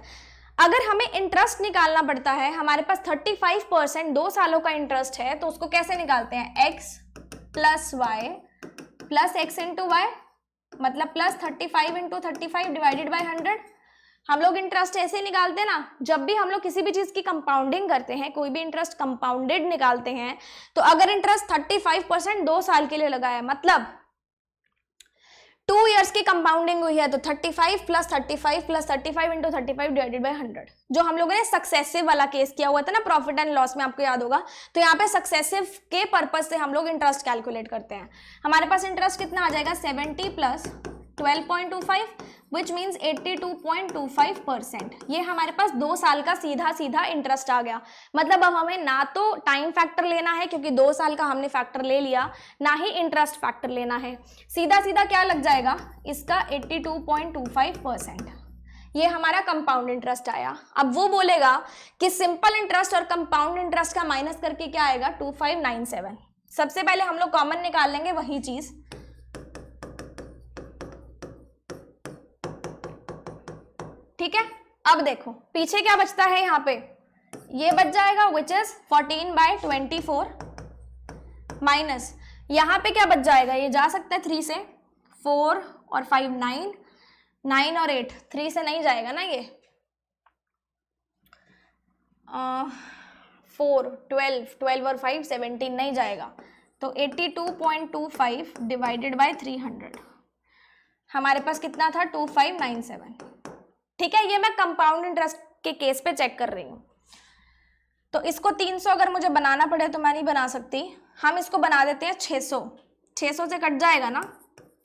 अगर हमें इंटरेस्ट निकालना पड़ता है, हमारे पास 35% 2 सालों का इंटरेस्ट है, तो उसको कैसे निकालते हैं, x plus Y plus X into Y, मतलब प्लस 35 इंटू 35 डिवाइडेड बाई 100। हम लोग इंटरेस्ट ऐसे निकालते हैं ना, जब भी हम लोग किसी भी चीज की कंपाउंडिंग करते हैं, कोई भी इंटरेस्ट कंपाउंडेड निकालते हैं, तो अगर इंटरेस्ट 35% 2 साल के लिए लगा है, मतलब 2 इयर्स की कंपाउंडिंग हुई है, तो 35 plus 35 plus 35 into 35 divided by 100, जो हम लोगों ने सक्सेसिव वाला केस किया हुआ था ना प्रॉफिट एंड लॉस में, आपको याद होगा। तो यहाँ पे सक्सेसिव के पर्पज से हम लोग इंटरेस्ट कैलकुलेट करते हैं। हमारे पास इंटरेस्ट कितना आ जाएगा 70 प्लस 12.25 विच मीन्स 82.25%। ये हमारे पास 2 साल का सीधा सीधा इंटरेस्ट आ गया। मतलब अब हमें ना तो टाइम फैक्टर लेना है क्योंकि 2 साल का हमने फैक्टर ले लिया, ना ही इंटरेस्ट फैक्टर लेना है, सीधा सीधा क्या लग जाएगा इसका 82.25%। ये हमारा कंपाउंड इंटरेस्ट आया। अब वो बोलेगा कि सिंपल इंटरेस्ट और कंपाउंड इंटरेस्ट का माइनस करके क्या आएगा 2597। सबसे पहले हम लोग कॉमन निकाल लेंगे वही चीज। ठीक है, अब देखो पीछे क्या बचता है, यहाँ पे ये बच जाएगा विच इज 14/24 माइनस यहाँ पे क्या बच जाएगा, ये जा सकता है 3 से, 4 और 5 9, 9 और 8, 3 से नहीं जाएगा ना ये, 4 12, 12 और 5 17 नहीं जाएगा, तो 82.25 डिवाइडेड बाय 300 हमारे पास कितना था 2597। ठीक है, ये मैं कंपाउंड इंटरेस्ट के केस पे चेक कर रही हूँ। तो इसको 300 अगर मुझे बनाना पड़े तो मैं नहीं बना सकती, हम इसको बना देते हैं 600, 600 से कट जाएगा ना,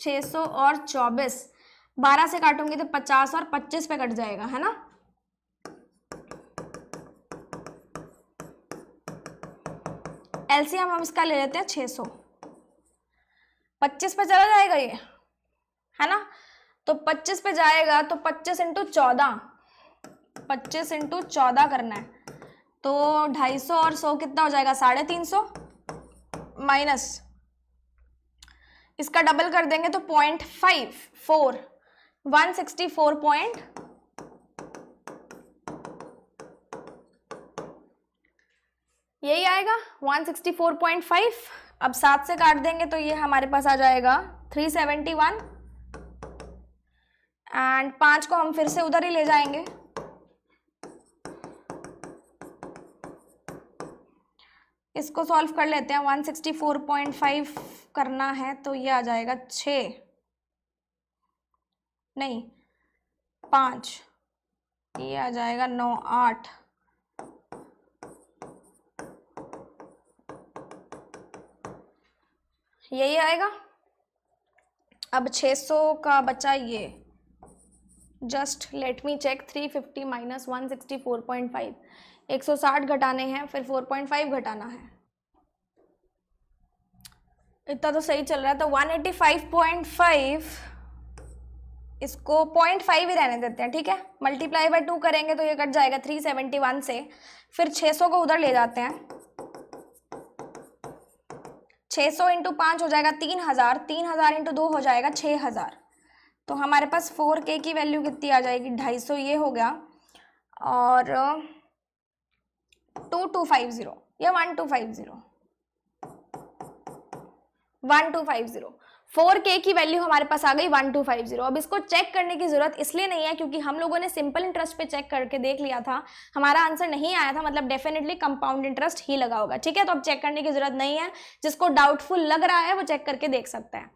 600 और 24, 12 से काटूंगी तो 50 और 25 पे कट जाएगा, है ना। एलसीएम हम इसका ले लेते हैं 600, 25 पे चला जाएगा ये, है ना। तो 25 पे जाएगा तो 25 × 14, 25 × 14 करना है, तो 250 और 100 कितना हो जाएगा 350 माइनस इसका डबल कर देंगे तो 0.54, 164 यही आएगा 164.5। अब 7 से काट देंगे तो ये हमारे पास आ जाएगा 371 एंड 5 को हम फिर से उधर ही ले जाएंगे, इसको सॉल्व कर लेते हैं। 164.5 करना है तो ये आ जाएगा 6 नहीं 5, ये आ जाएगा 9 8, यही आएगा। अब 600 का बचा ये, just let me check, 350 minus 164.5, 160 घटाने हैं, फिर 4.5 घटाना है, इतना तो सही चल रहा है। तो 185.5, इसको 0.5 ही रहने देते हैं, ठीक है। मल्टीप्लाई बाय 2 करेंगे तो ये कट जाएगा 371 से, फिर 600 को उधर ले जाते हैं, 600 × 5 हो जाएगा 3000, 3000 × 2 हो जाएगा 6000, तो हमारे पास 4K की वैल्यू कितनी आ जाएगी 250, ये हो गया, और 2250 या 1250 4K की वैल्यू हमारे पास आ गई 1250। अब इसको चेक करने की जरूरत इसलिए नहीं है क्योंकि हम लोगों ने सिंपल इंटरेस्ट पे चेक करके देख लिया था, हमारा आंसर नहीं आया था, मतलब डेफिनेटली कंपाउंड इंटरेस्ट ही लगा होगा, ठीक है। तो अब चेक करने की जरूरत नहीं है, जिसको डाउटफुल लग रहा है वो चेक करके देख सकता है।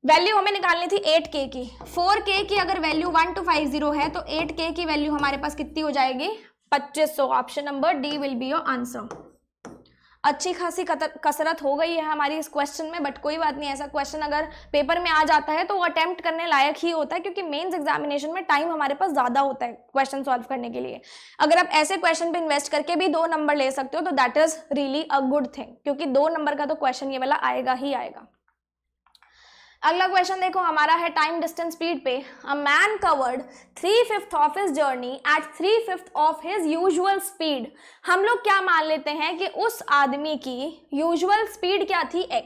वैल्यू हमें निकालनी थी 8K की, 4K की अगर वैल्यू 1250 है तो 8K की वैल्यू हमारे पास कितनी हो जाएगी 2500। Option number D will be your answer. अच्छी खासी कसरत हो गई है हमारी इस क्वेश्चन में, बट कोई बात नहीं, ऐसा क्वेश्चन अगर पेपर में आ जाता है तो वो अटेम्प्ट करने लायक ही होता है, क्योंकि मेंस एग्जामिनेशन में टाइम हमारे पास ज़्यादा होता है क्वेश्चन सॉल्व करने के लिए। अगर आप ऐसे क्वेश्चन पे इन्वेस्ट करके भी 2 नंबर ले सकते हो तो that is really a good thing, क्योंकि 2 नंबर का तो क्वेश्चन ये वाला आएगा ही आएगा। अगला क्वेश्चन देखो हमारा है टाइम डिस्टेंस स्पीड पे। A man covered 3/5 of his journey at 3/5 of his usual speed. हम लोग क्या मान लेते हैं कि उस आदमी की यूजुअल स्पीड क्या थी x,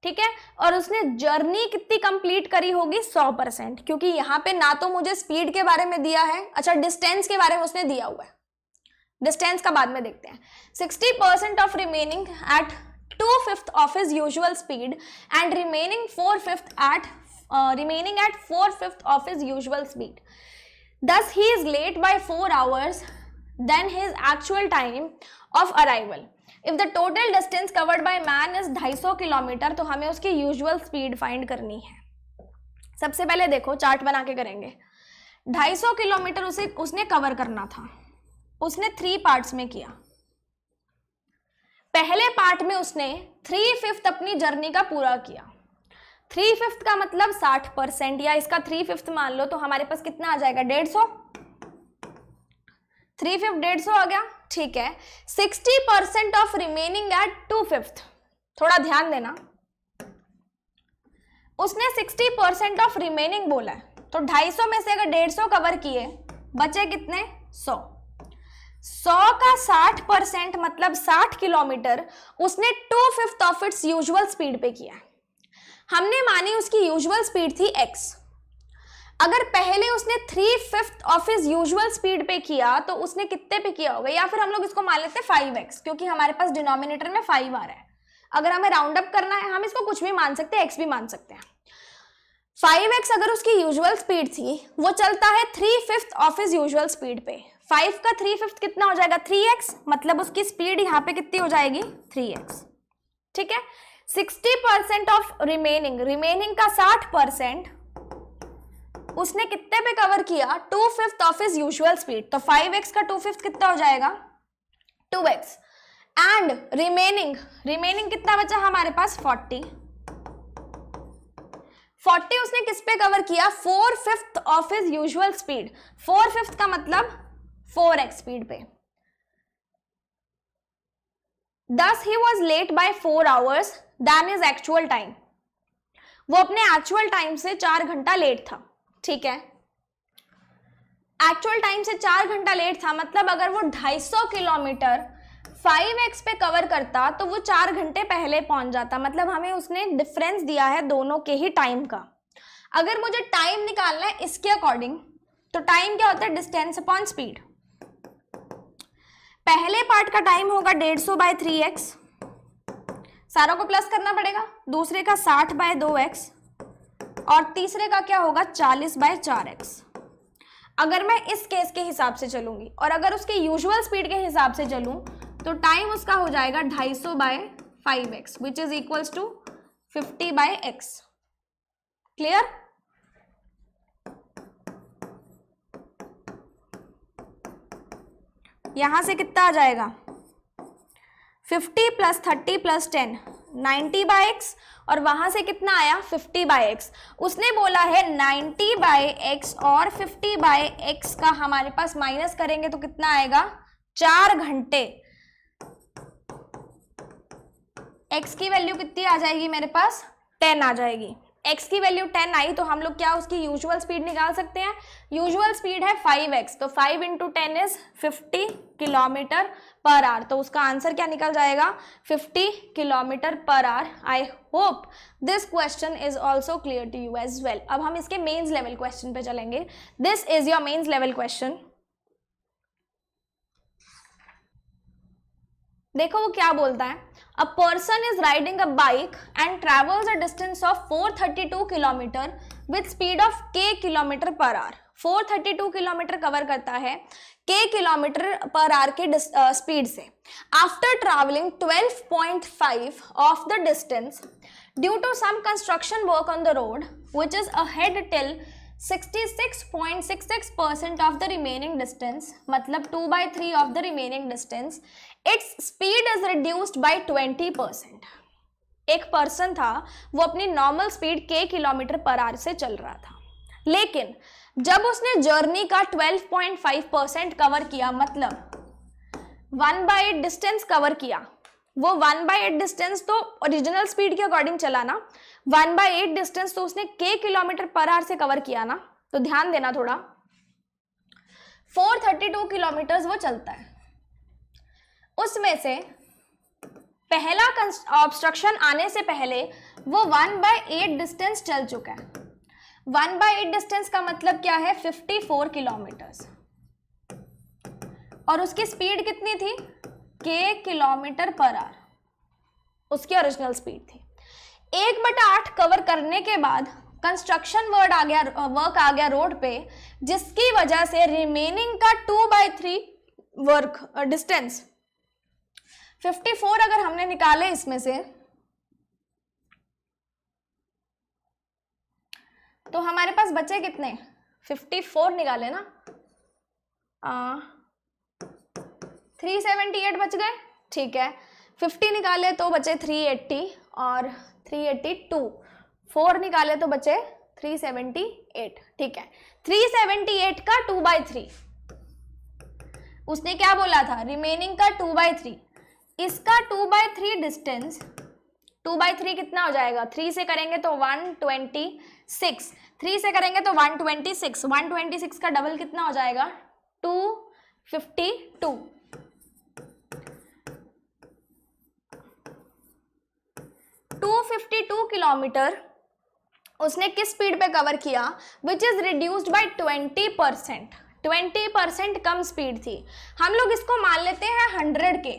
ठीक है, और उसने जर्नी कितनी कंप्लीट करी होगी 100%, क्योंकि यहाँ पे ना तो मुझे स्पीड के बारे में दिया है, अच्छा डिस्टेंस के बारे में उसने दिया हुआ है, डिस्टेंस का बाद में देखते हैं। 60% of remaining at 2/5 of his usual speed and remaining 4/5 of his usual speed. Thus he is late by 4 hours than his actual time of arrival. If the total distance covered by man is 250 kilometre, तो हमें उसकी usual speed find करनी है। सबसे पहले देखो chart बना के करेंगे। 250 किलोमीटर उसने कवर करना था, उसने 3 पार्ट्स में किया। पहले पार्ट में उसने 3/5 अपनी जर्नी का पूरा किया। 3/5 का मतलब 60%, या इसका 3/5 मान लो तो हमारे पास कितना आ जाएगा 150, 3/5 150 आ गया, ठीक है। 60% ऑफ रिमेनिंग एट 2/5, थोड़ा ध्यान देना, उसने 60% ऑफ रिमेनिंग बोला है, तो 250 में से अगर 150 कवर किए बचे कितने 100, 100 का 60% मतलब 60 किलोमीटर उसने 2/5 ऑफ इट्स यूजुअल स्पीड पे किया। हमने मानी उसकी यूजुअल स्पीड थी x। अगर पहले उसने 3/5 ऑफ इज यूजुअल स्पीड पे किया तो उसने कितने पे किया होगा, या फिर हम लोग इसको मान लेते हैं 5x, क्योंकि हमारे पास डिनोमिनेटर में 5 आ रहा है। अगर हमें राउंड अप करना है हम इसको कुछ भी मान सकते हैं, x भी मान सकते हैं। 5x अगर उसकी यूजुअल स्पीड थी, वो चलता है 3/5 ऑफ इज यूजुअल स्पीड पे। 5 का 3/5 कितना हो जाएगा 3x, मतलब उसकी स्पीड यहाँ पे कितनी हो जाएगी 3x। ठीक है, 60% ऑफ रिमेनिंग का 60% उसने कितने पे कवर किया 2/5 ऑफ इज यूजुअल स्पीड। तो 5x का 2/5 कितना हो जाएगा 2x। एंड रिमेनिंग कितना बचा हमारे पास 40 उसने किस पे कवर किया 4/5 ऑफ हिज यूजुअल स्पीड। 4/5 का मतलब 4x स्पीड पे। Thus he was late by 4 hours than his actual time। वो अपने एक्चुअल टाइम से 4 घंटा लेट था। ठीक है, एक्चुअल टाइम से 4 घंटा लेट था, मतलब अगर वो 250 किलोमीटर 5x पे कवर करता तो वो 4 घंटे पहले पहुंच जाता। मतलब हमें उसने डिफरेंस दिया है दोनों के ही टाइम का। अगर मुझे टाइम निकालना है इसके अकॉर्डिंग, तो टाइम क्या होता है डिस्टेंस अपॉन स्पीड। पहले पार्ट का टाइम होगा 150 बाय 3x, सारों को प्लस करना पड़ेगा। दूसरे का 60 बाय 2x और तीसरे का क्या होगा 40 बाय 4x। अगर मैं इस केस के हिसाब से चलूंगी और अगर उसके यूजुअल स्पीड के हिसाब से चलूं तो टाइम उसका हो जाएगा 250 by 5x which is equals to 50 by x। Clear? यहां से कितना आ जाएगा 50 प्लस 30 प्लस 10 90 बाय x और वहां से कितना आया 50 बाय x। उसने बोला है 90 बाय x और 50 बाय x का हमारे पास माइनस करेंगे तो कितना आएगा 4 घंटे। x की वैल्यू कितनी आ जाएगी मेरे पास 10 आ जाएगी। x की वैल्यू 10 आई तो हम लोग क्या उसकी यूजुअल स्पीड निकाल सकते हैं। यूजुअल स्पीड है 5x, तो 5 into 10 is 50 kilometre per hour. तो उसका आंसर क्या निकल जाएगा 50 kilometre per hour. I hope this question is also clear to you as well. अब हम इसके मेंस लेवल क्वेश्चन पे चलेंगे। This is your mains level question. देखो वो क्या बोलता है। A person is riding a bike and travels a distance of 432 kilometre with speed of k kilometre per our. 432 kilometre cover करता है k किलोमीटर पर आवर के speed से। After traveling 12.5 of the distance due to some construction work on the road which is ahead till 66.66% of the remaining distance, मतलब 2/3 of the remaining distance, its speed is reduced by 20%। एक person था वो अपनी normal speed k kilometre per our से चल रहा था, लेकिन जब उसने जर्नी का 12.5% कवर किया, मतलब 1/8 डिस्टेंस कवर किया। वो 1/8 डिस्टेंस तो ओरिजिनल स्पीड के अकॉर्डिंग चला ना, 1/8 डिस्टेंस तो उसने k किलोमीटर पर आवर से कवर किया ना। तो ध्यान देना थोड़ा, 432 किलोमीटर वो चलता है, उसमें से पहला ऑब्स्ट्रक्शन आने से पहले वो 1/8 डिस्टेंस चल चुका है। 1/8 डिस्टेंस का मतलब क्या है 54 किलोमीटर्स, और उसकी स्पीड कितनी थी k किलोमीटर पर आवर, उसकी ओरिजिनल स्पीड थी। 1/8 कवर करने के बाद कंस्ट्रक्शन वर्क आ गया रोड पे, जिसकी वजह से रिमेनिंग का 2/3 वर्क डिस्टेंस 54 अगर हमने निकाले इसमें से, तो हमारे पास बचे कितने 54 निकाले ना, 378 बच गए। ठीक है, 50 निकाले तो बचे 380 और 382, 4 निकाले तो बचे 378। ठीक है, 378 का 2/3, उसने क्या बोला था रिमेनिंग का 2/3, इसका 2/3 डिस्टेंस, 2/3 कितना हो जाएगा 3 से करेंगे तो 126, 3 से करेंगे तो 126, 126 का डबल कितना हो जाएगा 2 52 252 किलोमीटर उसने किस स्पीड पे कवर किया, which is reduced by 20%। 20% come speed थी। हम लोग इसको मान लेते हैं 100 के,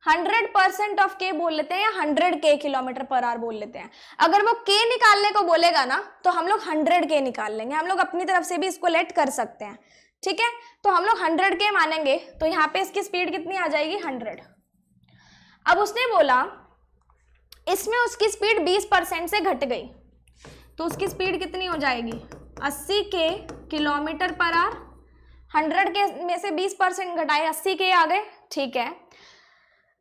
100% ऑफ के बोल लेते हैं या 100 के किलोमीटर पर आवर बोल लेते हैं। अगर वो के निकालने को बोलेगा ना तो हम लोग 100 के निकाल लेंगे, हम लोग अपनी तरफ से भी इसको लेट कर सकते हैं, ठीक है। तो हम लोग 100 के मानेंगे तो यहाँ पे इसकी स्पीड कितनी आ जाएगी, 100। अब उसने बोला इसमें उसकी स्पीड 20% से घट गई, तो उसकी स्पीड कितनी हो जाएगी, 80 के किलोमीटर पर आवर। 100 के में से 20% घटाए, 80 के आ गए, ठीक है।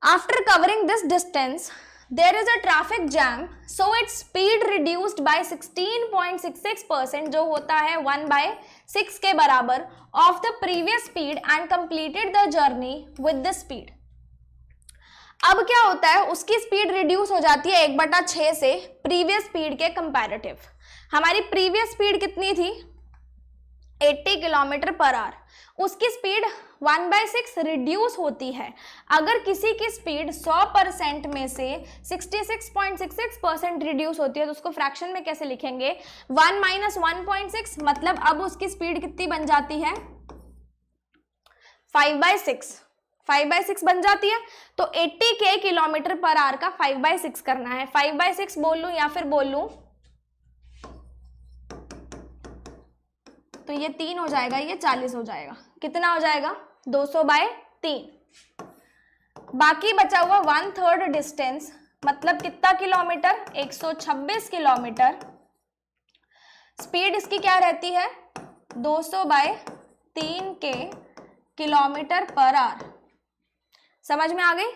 After covering this distance there is a traffic jam, so its speed reduced by 16.66%, जो होता है 1/6 के बराबर of the previous speed, and completed the journey with this speed. अब क्या होता है, उसकी स्पीड रिड्यूस हो जाती है 1/6 से प्रीवियस स्पीड के कंपैरेटिव। हमारी प्रीवियस स्पीड कितनी थी, 80 किलोमीटर पर आवर, उसकी स्पीड 1/6 रिड्यूस होती है। अगर किसी की स्पीड 100% में से 66.66% रिड्यूस होती है तो उसको फ्रैक्शन में कैसे लिखेंगे, 1 - 1.6, मतलब अब उसकी स्पीड कितनी बन जाती है, 5/6, 5/6 बन जाती है। तो 80 के किलोमीटर पर आवर का 5/6 करना है। 5/6 बोल लूं या फिर बोल लूं तो ये 3 हो जाएगा, ये 40 हो जाएगा। कितना हो जाएगा, 200/3। बाकी बचा हुआ 1/3 डिस्टेंस, मतलब कितना किलोमीटर, 126 किलोमीटर। स्पीड इसकी क्या रहती है, 200/3 के किलोमीटर पर आवर। समझ में आ गई।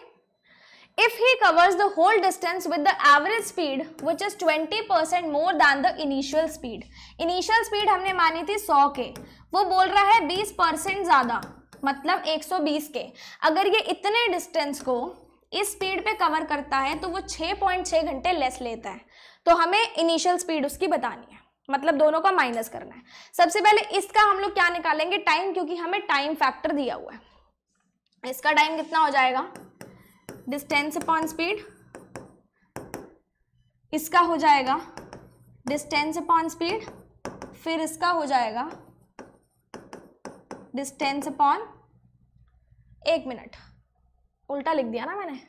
If he covers the whole distance with the average speed which is 20% more than the initial speed, initial speed हमने मानी थी 100 के, वो बोल रहा है 20% ज्यादा, मतलब 120 के। अगर ये इतने डिस्टेंस को इस स्पीड पे कवर करता है तो वो 6.6 घंटे लेस लेता है। तो हमें इनिशियल स्पीड उसकी बतानी है, मतलब दोनों का माइनस करना है। सबसे पहले इसका हम लोग क्या निकालेंगे, टाइम, क्योंकि हमें टाइम फैक्टर दिया हुआ है। इसका टाइम कितना हो जाएगा, डिस्टेंस अपॉन स्पीड, इसका हो जाएगा डिस्टेंस अपॉन स्पीड, फिर इसका हो जाएगा डिस्टेंस अपॉन, 1 मिनट उल्टा लिख दिया ना मैंने,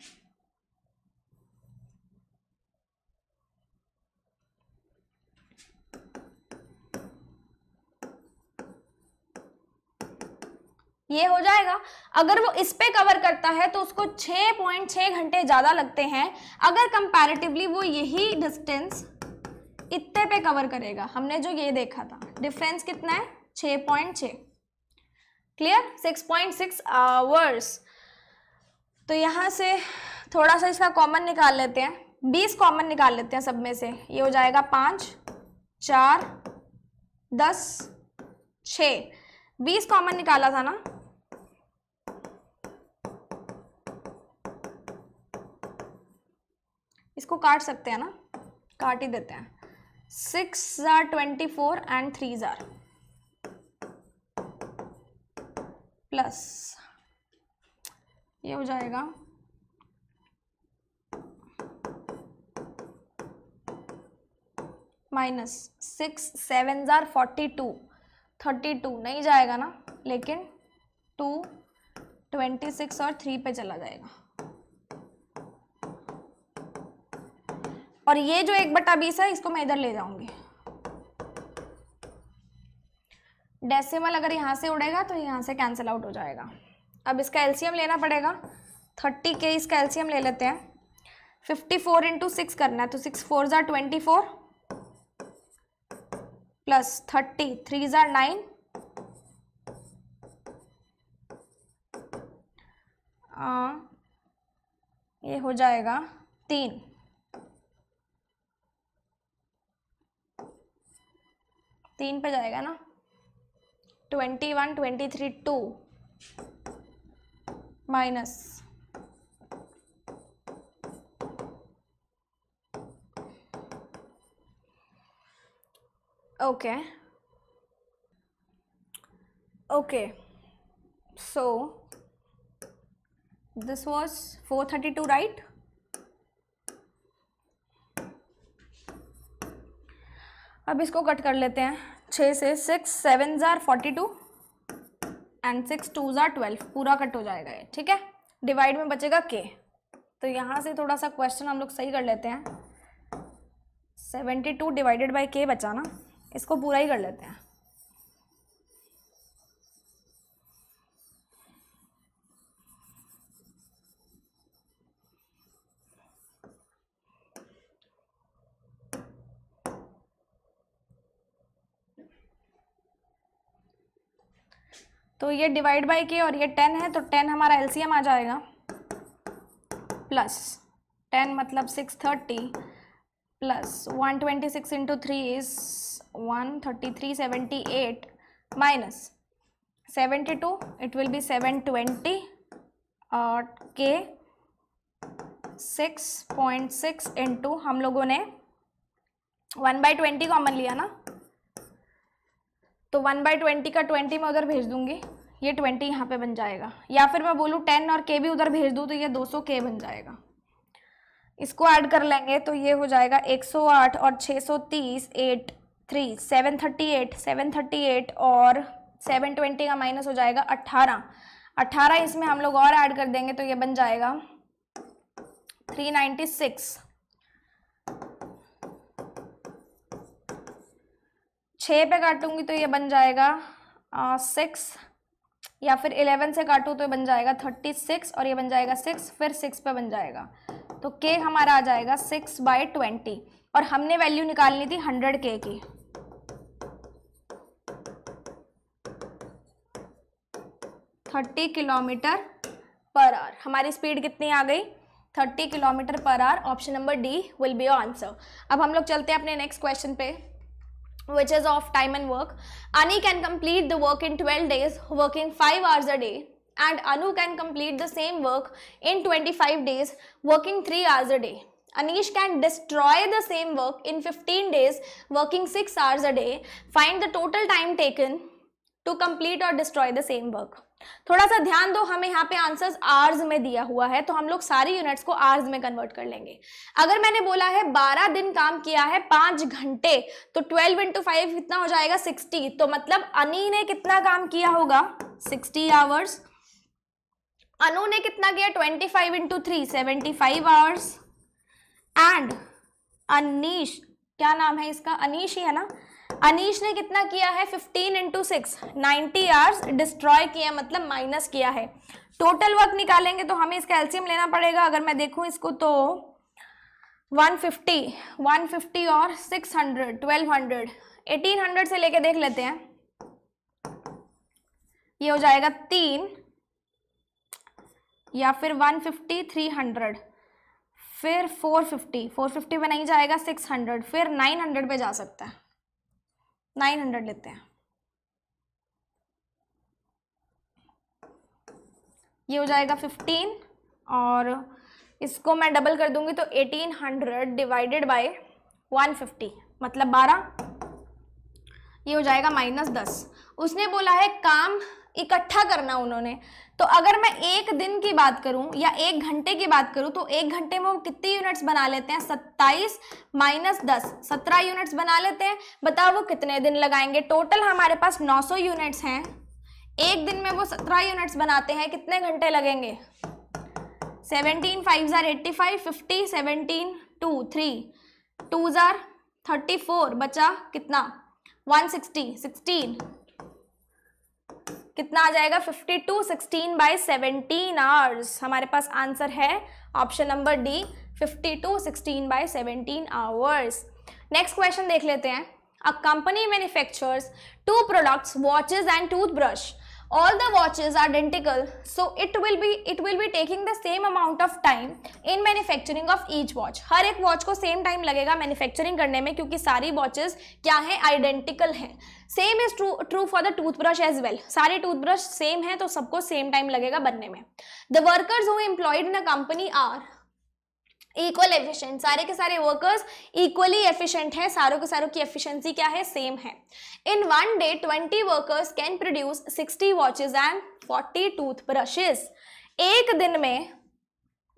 ये हो जाएगा। अगर वो इस पे कवर करता है तो उसको 6.6 घंटे ज्यादा लगते हैं। अगर कंपैरेटिवली वो यही डिस्टेंस इतने पे कवर करेगा, हमने जो ये देखा था, डिफरेंस कितना है, 6.6, क्लियर, 6.6 आवर्स। तो यहां से थोड़ा सा इसका कॉमन निकाल लेते हैं, 20 कॉमन निकाल लेते हैं सब में से। ये हो जाएगा 5, 4, 10, 6, 20 कॉमन निकाला था ना, इसको काट सकते हैं ना, काट ही देते हैं। 6 are 24 and 3 are प्लस, ये हो जाएगा माइनस 6 7 are 42, 32 नहीं जाएगा ना, लेकिन 2 26 और 3 पे चला जाएगा। और ये जो 1/20 है इसको मैं इधर ले जाऊंगी। डेसिमल अगर यहां से उड़ेगा तो यहां से कैंसिल आउट हो जाएगा। अब इसका एलसीएम लेना पड़ेगा, 30 के इसका एलसीएम ले लेते हैं। 54 × 6 करना है, तो 6 4 are 24 प्लस 30 3 are 9, ये हो जाएगा 3, 3 पे जाएगा ना, 21 23 2 minus, okay okay So this was 432, right? अब इसको कट कर लेते हैं 6 से, 6 7 जार 42 एंड 6 2 जार 12, पूरा कट हो जाएगा ये, ठीक है। डिवाइड में बचेगा k, तो यहाँ से थोड़ा सा क्वेश्चन हम लोग सही कर लेते हैं। 72 डिवाइडेड बाई k बचा ना, इसको पूरा ही कर लेते हैं। तो ये डिवाइड बाई के और ये 10 है, तो 10 हमारा एलसीएम आ जाएगा, प्लस 10 मतलब 630 plus 126 into 3 is 133 78 minus 72, it will be 720 और के 6.6 इंटू, हम लोगों ने 1/20 कॉमन लिया ना, तो 1/20 का 20 मैं उधर भेज दूंगी, ये 20 यहाँ पे बन जाएगा, या फिर मैं बोलूँ 10 और k भी उधर भेज दूँ तो ये 200 k बन जाएगा। इसको ऐड कर लेंगे तो ये हो जाएगा 108 और 630 8 3 738 738 और 720 का माइनस हो जाएगा 18 इसमें हम लोग और ऐड कर देंगे तो ये बन जाएगा 396। 6 पे काटूंगी तो ये बन जाएगा 6, या फिर 11 से काटूँ तो बन जाएगा 36 और ये बन जाएगा 6, फिर 6 पे बन जाएगा, तो k हमारा आ जाएगा 6/20 और हमने वैल्यू निकालनी थी 100k की। थर्टी किलोमीटर पर आवर, हमारी स्पीड कितनी आ गई? 30 kilometre per our. Option number D will be your answer. अब हम लोग चलते हैं अपने नेक्स्ट क्वेश्चन पे, which is of time and work. Ani can complete the work in 12 days working 5 hours a day, and Anu can complete the same work in 25 days working 3 hours a day. Anish can destroy the same work in 15 days working 6 hours a day. Find the total time taken to complete or destroy the same work. थोड़ा सा ध्यान दो, हमें यहाँ पे answers hours में दिया हुआ है, तो हम लोग सारी यूनिट्स को आवर्स में कन्वर्ट कर लेंगे। अगर मैंने बोला है 12 दिन काम किया है 5 घंटे, तो 12 इंटू 5 कितना हो जाएगा? 60। तो मतलब अनी ने कितना काम किया होगा? 60 आवर्स। अनु ने कितना किया? 25 इंटू 3 75 आवर्स। एंड अनीश, क्या नाम है इसका? अनीश ही है ना? अनीश ने कितना किया है? 15 इंटू 6 90 आवर्स डिस्ट्रॉय किया, मतलब माइनस किया है। टोटल वर्क निकालेंगे तो हमें इसका एलसीएम लेना पड़ेगा। अगर मैं देखूं इसको तो 150 और 600 1200 1800 से लेके देख लेते हैं, ये हो जाएगा 3, या फिर 150 300, फिर 450 पे नहीं जाएगा 600, फिर 900 पे जा सकता है। 900 लेते हैं, ये हो जाएगा 15 और इसको मैं डबल कर दूंगी तो 1800 डिवाइडेड बाय 150 मतलब 12, ये हो जाएगा -10। उसने बोला है काम इकट्ठा करना उन्होंने, तो अगर मैं एक दिन की बात करूं या एक घंटे की बात करूं तो एक घंटे में वो कितनी यूनिट्स बना लेते हैं? 27 - 10 17 यूनिट्स बना लेते हैं। बताओ वो कितने दिन लगाएंगे? टोटल हमारे पास 900 यूनिट्स हैं, एक दिन में वो 17 यूनिट्स बनाते हैं, कितने घंटे लगेंगे? 17 5 * 85 50 17 2 3 2 * 34 बचा कितना? 160 16 कितना आ जाएगा? 52 16/17 आवर्स। हमारे पास आंसर है option number D 52 16/17 hours. Next question देख लेते हैं। A company manufactures 2 products, watches and toothbrush. All the watches are identical, so it will be taking the same amount of time in manufacturing of each watch. हर एक watch को same time लगेगा manufacturing करने में, क्योंकि सारी watches क्या है? Identical हैं। Same is true for the toothbrush as well. सारे टूथब्रश सेम है तो सबको सेम टाइम लगेगा बनने में। The workers who employed in a company are equal efficient. सारे के सारे वर्कर्स इक्वली एफिशिएंट है, सारों के सारों की एफिशिएंसी क्या है? सेम है। इन 1 day 20 workers can produce 60 watches and 40 toothbrushes. एक दिन में,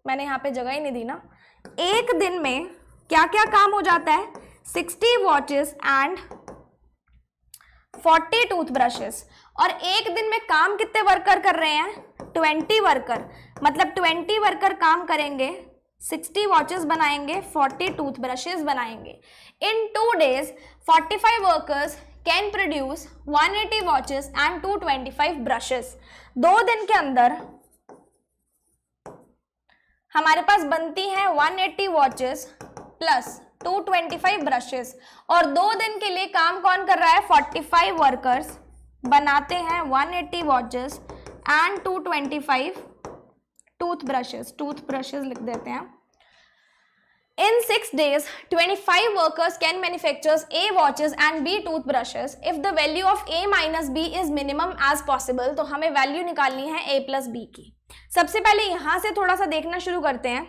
मैंने यहाँ पे जगह ही नहीं दी ना, एक दिन में क्या क्या काम हो जाता है, 60 वॉचेस एंड 40 टूथब्रशेस। और एक दिन में काम कितने वर्कर कर रहे हैं, 20 वर्कर, मतलब 20 वर्कर काम करेंगे, 60 वॉचेस बनाएंगे, 40 टूथब्रशेस बनाएंगे। इन 2 days 45 workers can produce 180 watches and 225 brushes. 2 दिन के अंदर हमारे पास बनती हैं 180 वॉचेस प्लस 225 ब्रशेस। और 2 दिन के लिए काम कौन कर रहा है, 45 वर्कर्स बनाते हैं 180 वॉचेस एंड 225 टूथब्रशेस लिख देते हैं। In 6 days, 25 workers can manufacture A watches and B toothbrushes if the value of A minus B is minimum as possible। तो हमें वैल्यू निकालनी है A plus B की। सबसे पहले यहां से थोड़ा सा देखना शुरू करते हैं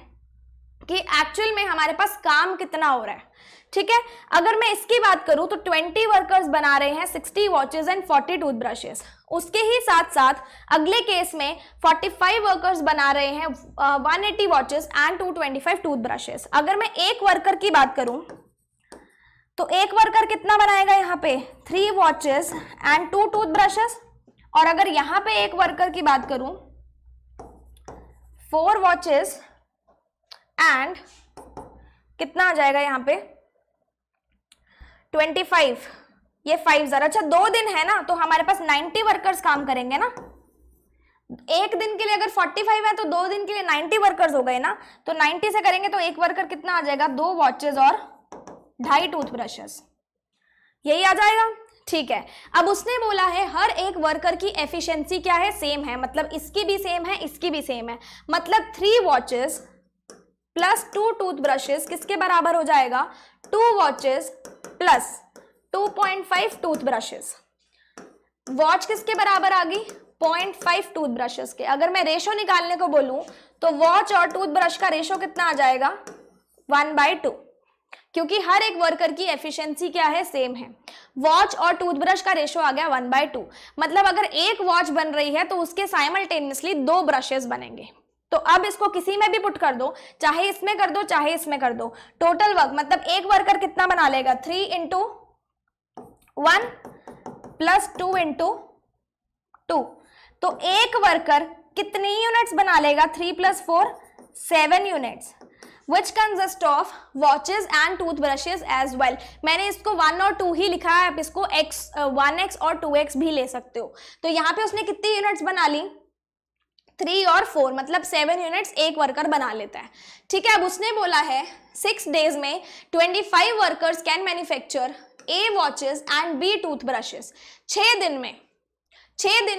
कि एक्चुअल में हमारे पास काम कितना हो रहा है। ठीक है, अगर मैं इसकी बात करूं तो 20 वर्कर्स बना रहे हैं 60 वॉचेस एंड 40 टूथब्रशेस। उसके ही साथ साथ अगले केस में 45 वर्कर्स बना रहे हैं 180 वॉचेस एंड 225 टूथब्रशेस। अगर मैं एक वर्कर की बात करूं तो एक वर्कर कितना बनाएगा, यहाँ पे 3 वॉचेस एंड 2 टूथब्रशेस। और अगर यहाँ पे एक वर्कर की बात करूं 4 वॉचेस एंड कितना आ जाएगा यहाँ पे 25, ये 5 जरा, अच्छा 2 दिन है ना तो हमारे पास 90 वर्कर्स काम करेंगे ना। एक दिन के लिए अगर 45 है तो 2 दिन के लिए 90 वर्कर्स हो गए ना, तो 90 से करेंगे तो एक वर्कर कितना आ जाएगा, 2 वॉचेस और 2.5 टूथब्रशेस, यही आ जाएगा। ठीक है, अब उसने बोला है हर एक वर्कर की एफिशिएंसी क्या है, सेम है, मतलब इसकी भी सेम है, इसकी भी सेम है, मतलब 3 वॉचेस प्लस 2 टूथब्रशेस किसके बराबर हो जाएगा, 2 वॉचेस प्लस 2.5 टूथब्रशेस। वॉच किसके बराबर आ गई, 0.5 टूथब्रशेस के। अगर मैं रेशो निकालने को बोलूं तो वॉच और टूथब्रश का रेशो कितना आ जाएगा, 1/2, क्योंकि हर एक वर्कर की एफिशिएंसी क्या है, सेम है। वॉच और टूथब्रश का रेशो आ गया 1/2, मतलब अगर एक वॉच बन रही है तो उसके साइमल्टेनियसली 2 ब्रशेस बनेंगे। तो अब इसको किसी में भी पुट कर दो, चाहे इसमें कर दो चाहे इसमें कर दो, टोटल वर्क मतलब एक वर्कर कितना बना लेगा, 3 × 1 प्लस 2 × 2। तो एक वर्कर कितनी यूनिट्स बना लेगा, 3 + 4 7 units, which consist of watches and toothbrushes as well. मैंने इसको 1 और 2 ही लिखा है, आप इसको 1x और 2x भी ले सकते हो। तो यहाँ पे उसने कितनी यूनिट्स बना ली, 3 और 4, मतलब 7 यूनिट्स एक वर्कर बना लेता है। ठीक है, अब उसने बोला है 6 days में 25 workers can manufacture A watches and B toothbrushes. 6 दिन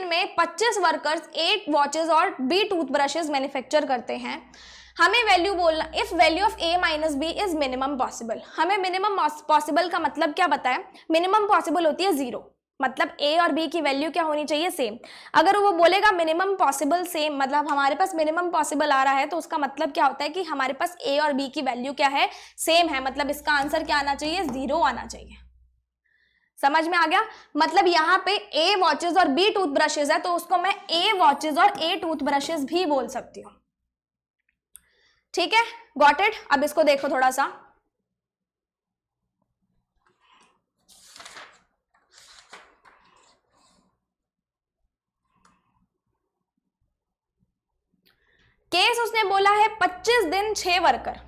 में 25 वर्कर्स 8 वॉचेस और B टूथब्रशेस मैन्युफैक्चर करते हैं। हमें वैल्यू बोलना, if value of A minus B is minimum possible. हमें मिनिमम पॉसिबल का मतलब क्या बताएं, मिनिमम पॉसिबल होती है 0, मतलब A और B की वैल्यू क्या होनी चाहिए, सेम। अगर वो बोलेगा मिनिमम पॉसिबल सेम, मतलब हमारे पास मिनिमम पॉसिबल आ रहा है, तो उसका मतलब क्या होता है कि हमारे पास A और B की वैल्यू क्या है, सेम है, मतलब इसका आंसर क्या आना चाहिए, 0 आना चाहिए। समझ में आ गया, मतलब यहाँ पे A वॉचेस और B टूथब्रशेस है तो उसको मैं A वॉचेस और A टूथब्रशेस भी बोल सकती हूँ। ठीक है, गॉट इट। अब इसको देखो थोड़ा सा, केस उसने बोला है 25 दिन 6 वर्कर,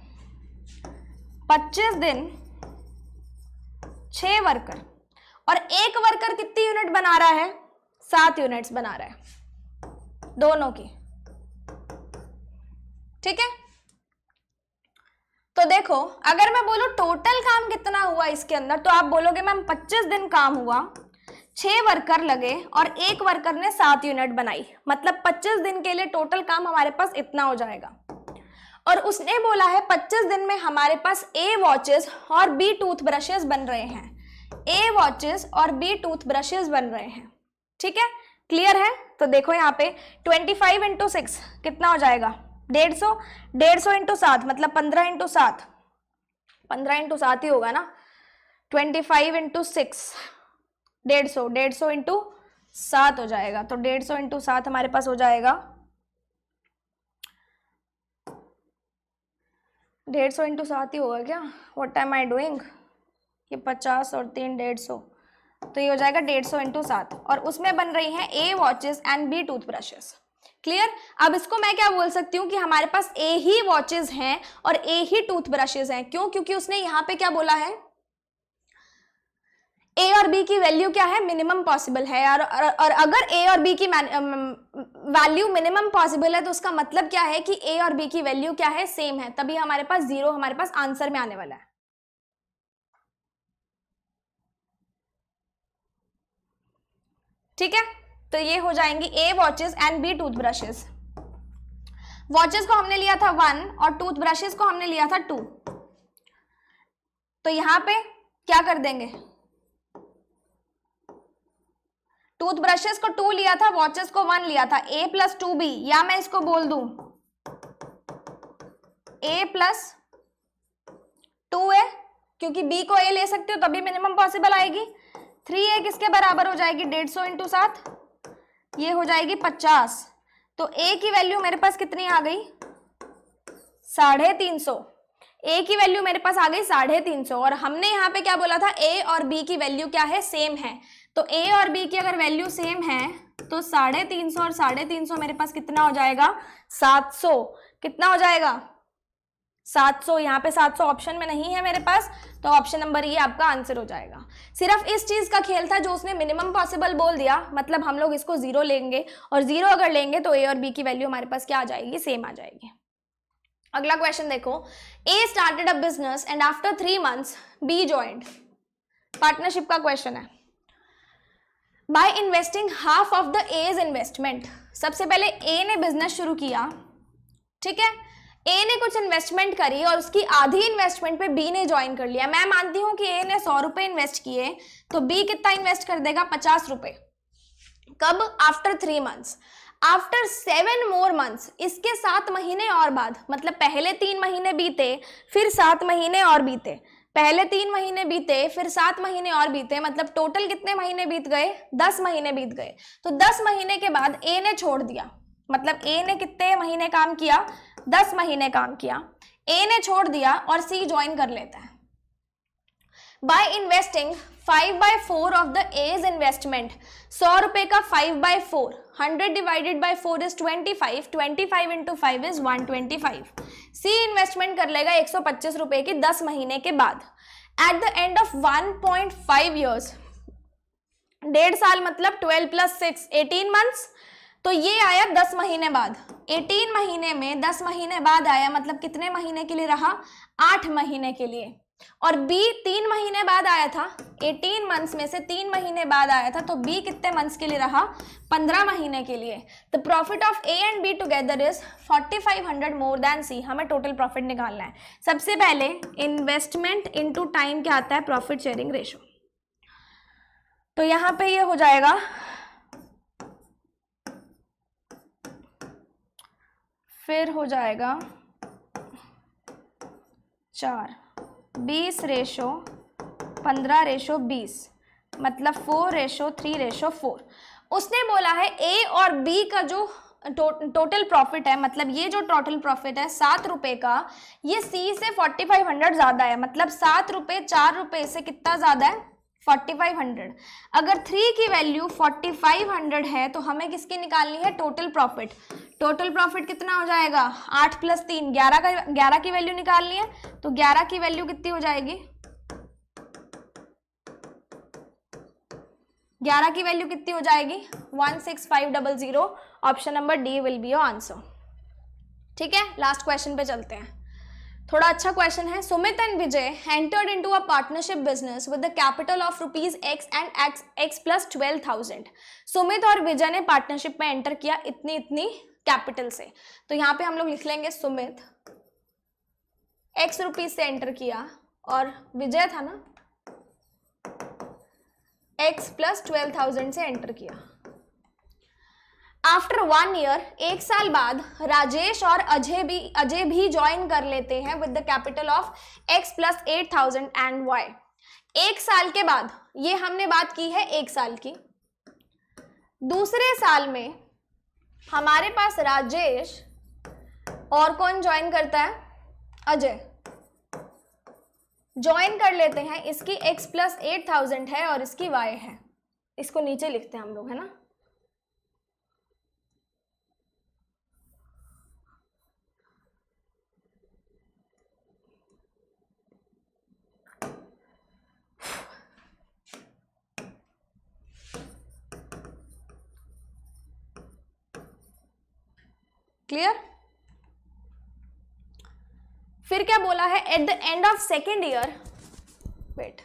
25 दिन 6 वर्कर, और एक वर्कर कितनी यूनिट बना रहा है, 7 यूनिट्स बना रहा है दोनों की। ठीक है, तो देखो अगर मैं बोलूं टोटल काम कितना हुआ इसके अंदर, तो आप बोलोगे मैम 25 दिन काम हुआ, 6 वर्कर लगे और एक वर्कर ने 7 यूनिट बनाई, मतलब 25 दिन के लिए टोटल काम हमारे पास इतना हो जाएगा। और उसने बोला है 25 दिन में हमारे पास A वॉचेस और B टूथब्रशेस बन रहे हैं, A वॉचेस और B टूथब्रशेस बन रहे हैं। ठीक है, क्लियर है। तो देखो यहाँ पे 25 × 6 कितना हो जाएगा, 150, 150 × 7 मतलब 15 × 7, 15 × 7 ही होगा ना, 25 × 6 150, 150 × 7 हो जाएगा। तो 150 इंटू 7 हमारे पास हो जाएगा 150 इंटू 7 ही होगा क्या? What am I doing? ये 50 और 3 150, तो ये हो जाएगा 150 इंटू 7, और उसमें बन रही हैं A watches and B toothbrushes. Clear? अब इसको मैं क्या बोल सकती हूँ कि हमारे पास A ही वॉचेस हैं और A ही टूथब्रशेस हैं। क्यों? क्योंकि उसने यहाँ पे क्या बोला है, A और B की वैल्यू क्या है, मिनिमम पॉसिबल है यार। और अगर A और B की वैल्यू मिनिमम पॉसिबल है तो उसका मतलब क्या है कि A और B की वैल्यू क्या है, सेम है, तभी हमारे पास 0 हमारे पास आंसर में आने वाला है। ठीक है, तो ये हो जाएंगी A watches and B toothbrushes. Watches को हमने लिया था 1 और टूथब्रशेस को हमने लिया था 2, तो यहां पे क्या कर देंगे, टूथब्रशेस को 2 लिया था, वॉचेस को 1 लिया था, A प्लस 2B, या मैं इसको बोल दूं A प्लस 2A, क्योंकि B को A ले सकते हो तभी मिनिमम पॉसिबल आएगी। 3A किसके बराबर हो जाएगी, 150 इंटू 7, ये हो जाएगी 50। तो A की वैल्यू मेरे पास कितनी आ गई, 350। A की वैल्यू मेरे पास आ गई 350, और हमने यहाँ पे क्या बोला था, A और B की वैल्यू क्या है, सेम है। तो A और B की अगर वैल्यू सेम है तो 350 और 350 मेरे पास कितना हो जाएगा, 700। कितना हो जाएगा, 700। यहाँ पे 700 ऑप्शन में नहीं है मेरे पास, तो ऑप्शन नंबर ये आपका आंसर हो जाएगा। सिर्फ इस चीज का खेल था जो उसने मिनिमम पॉसिबल बोल दिया, मतलब हम लोग इसको 0 लेंगे, और 0 अगर लेंगे तो A और B की वैल्यू हमारे पास क्या आ जाएगी, सेम आ जाएगी। अगला क्वेश्चन देखो, A started a business and after 3 months B joined। Partnership का क्वेश्चन है। By investing half of the A's investment, सबसे पहले A ने बिजनेस शुरू किया, ठीक है, A ने कुछ इन्वेस्टमेंट करी और उसकी आधी इन्वेस्टमेंट पे B ने ज्वाइन कर लिया। मैं मानती हूं कि A ने 100 रुपए इन्वेस्ट किए तो B कितना इन्वेस्ट कर देगा, 50 रुपए। कब, after 3 months. After 7 more months, इसके 7 महीने और बाद, मतलब पहले 3 महीने बीते फिर 7 महीने और बीते, पहले 3 महीने बीते फिर 7 महीने और बीते, मतलब टोटल कितने महीने बीत गए, 10 महीने बीत गए। तो 10 महीने के बाद A ने छोड़ दिया, मतलब A ने कितने महीने काम किया, 10 महीने काम किया, A ने छोड़ दिया और C ज्वाइन कर लेता है। By investing 5/4 of the A's investment, 100 रुपए का 5/4, 100 divided by 4 is 25, 25 into 5 is 125। C investment कर लेगा 125 रुपए की 10 महीने के बाद। At the end of 1.5 years, 1.5 साल मतलब 12 + 6 18 months, तो ये आया 10 महीने बाद। 18 महीने में 10 महीने बाद आया, मतलब कितने महीने के लिए रहा, 8 महीने के लिए। और B 3 महीने बाद आया था, 18 मंथ्स में से 3 महीने बाद आया था, तो B कितने मंथ्स के लिए रहा, 15 महीने के लिए। The profit of A and B together is 4500 more than C। हमें टोटल प्रॉफिट निकालना है। सबसे पहले इन्वेस्टमेंट इनटू टाइम क्या आता है, प्रॉफिट शेयरिंग रेशो। तो यहां पे ये हो जाएगा, फिर हो जाएगा 4, 20:15:20, मतलब 4:3:4। उसने बोला है A और B का जो टोटल प्रॉफिट है, मतलब ये जो टोटल प्रॉफिट है 7 रुपए का, ये C से 4500 ज्यादा है, मतलब 7 रुपए 4 रुपए से कितना ज्यादा है, 4500। अगर 3 की वैल्यू 4500 है तो हमें किसकी निकालनी है, टोटल प्रॉफिट। टोटल प्रॉफिट कितना हो जाएगा, 8 + 3 11 की वैल्यू निकालनी है, तो 11 की वैल्यू कितनी हो जाएगी, 11 की वैल्यू कितनी हो जाएगी, 16500। Option number D will be your answer. ठीक है, लास्ट क्वेश्चन पे चलते हैं। थोड़ा अच्छा क्वेश्चन है। Sumit and Vijay entered into a partnership business with the capital of ₹X and X + 12,000। Sumit और विजय ने पार्टनरशिप में एंटर किया इतनी कैपिटल से। तो यहाँ पे हम लोग लिख लेंगे सुमित X रुपीज से एंटर किया और विजय था ना X + 12,000 से एंटर किया। आफ्टर 1 ईयर, 1 साल बाद राजेश और अजय भी ज्वाइन कर लेते हैं with the capital of X + 8,000 and Y। 1 साल के बाद, ये हमने बात की है 1 साल की, दूसरे साल में हमारे पास राजेश और कौन ज्वाइन करता है, अजय ज्वाइन कर लेते हैं। इसकी x + 8000 है और इसकी y है। इसको नीचे लिखते हैं हम लोग, है ना। क्लियर। फिर क्या बोला है, at the end of second year, wait,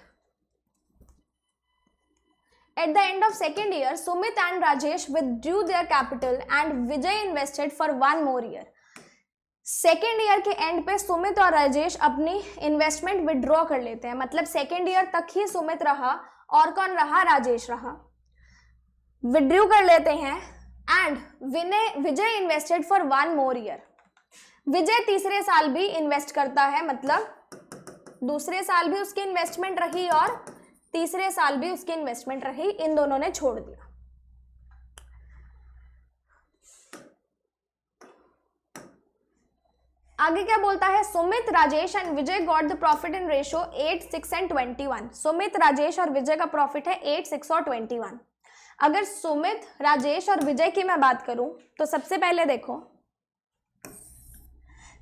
at the end of second year Sumit and Rajesh withdrew their capital and Vijay invested for 1 more year। Second year के एंड पे सुमित और राजेश अपनी इन्वेस्टमेंट विड्रॉ कर लेते हैं, मतलब सेकेंड ईयर तक ही सुमित रहा और कौन रहा, राजेश रहा। विड्रॉ कर लेते हैं and Vijay invested for 1 more year। विजय तीसरे साल भी इन्वेस्ट करता है, मतलब दूसरे साल भी उसकी इन्वेस्टमेंट रही और तीसरे साल भी उसकी इन्वेस्टमेंट रही, इन दोनों ने छोड़ दिया। आगे क्या बोलता है, Sumit, Rajesh and Vijay got the profit in ratio 8, 6 and 21। Sumit, Rajesh और विजय का प्रॉफिट है 8, 6 और 21। अगर सुमित, राजेश और विजय की मैं बात करूं तो सबसे पहले देखो,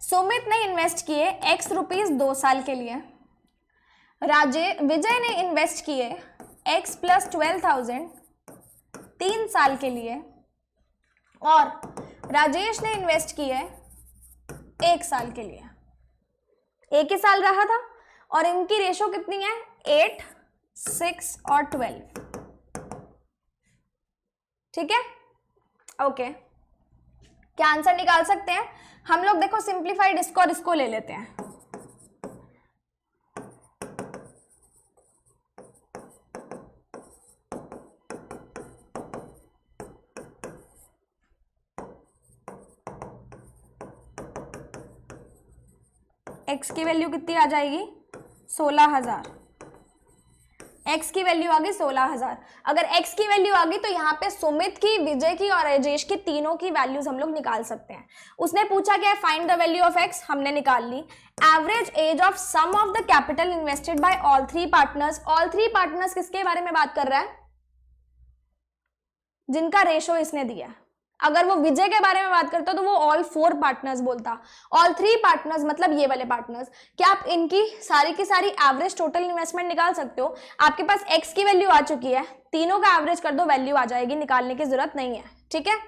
सुमित ने इन्वेस्ट किए x रुपीज 2 साल के लिए, विजय ने इन्वेस्ट किए x + 12,000 3 साल के लिए और राजेश ने इन्वेस्ट किए 1 साल के लिए। एक ही साल रहा था और इनकी रेशो कितनी है, 8, 6 और 12। ठीक है, ओके। क्या आंसर निकाल सकते हैं हम लोग, देखो सिंप्लीफाइड इसको और इसको ले लेते हैं। x की वैल्यू कितनी आ जाएगी, 16,000। x की वैल्यू आ गई 16,000। अगर x की वैल्यू आ गई तो यहाँ पे सुमित की, विजय की और राजेश की तीनों की वैल्यूज हम लोग निकाल सकते हैं। उसने पूछा क्या, find the value of x, हमने निकाल ली। Average age of sum of the capital invested by all 3 partners. All 3 partners किसके बारे में बात कर रहा है, जिनका रेशो इसने दिया। अगर वो विजय के बारे में बात करता तो वो ऑल 4 पार्टनर्स बोलता, ऑल 3 पार्टनर्स मतलब ये वाले पार्टनर्स। क्या आप इनकी सारी की सारी एवरेज टोटल इन्वेस्टमेंट निकाल सकते हो। आपके पास x की वैल्यू आ चुकी है, तीनों का एवरेज कर दो, वैल्यू आ जाएगी, निकालने की जरूरत नहीं है। ठीक है,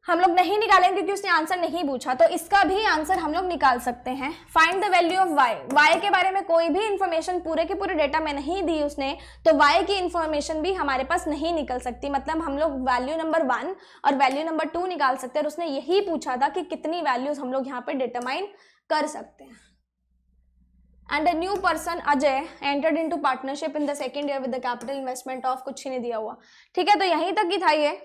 हम लोग नहीं निकालेंगे क्योंकि उसने आंसर नहीं पूछा, तो इसका भी आंसर हम लोग निकाल सकते हैं। Find the value of y। y के बारे में कोई भी इंफॉर्मेशन, पूरे के पूरे डेटा में नहीं दी उसने, तो y की इंफॉर्मेशन भी हमारे पास नहीं निकल सकती। मतलब हम लोग वैल्यू नंबर 1 और वैल्यू नंबर 2 निकाल सकते हैं और उसने यही पूछा था कि कितनी वैल्यूज हम लोग यहाँ पे डिटरमाइन कर सकते हैं। And a new person Ajay entered into partnership in the second year with the capital investment of, कुछ ही नहीं दिया हुआ। ठीक है, तो यहीं तक ही था ये,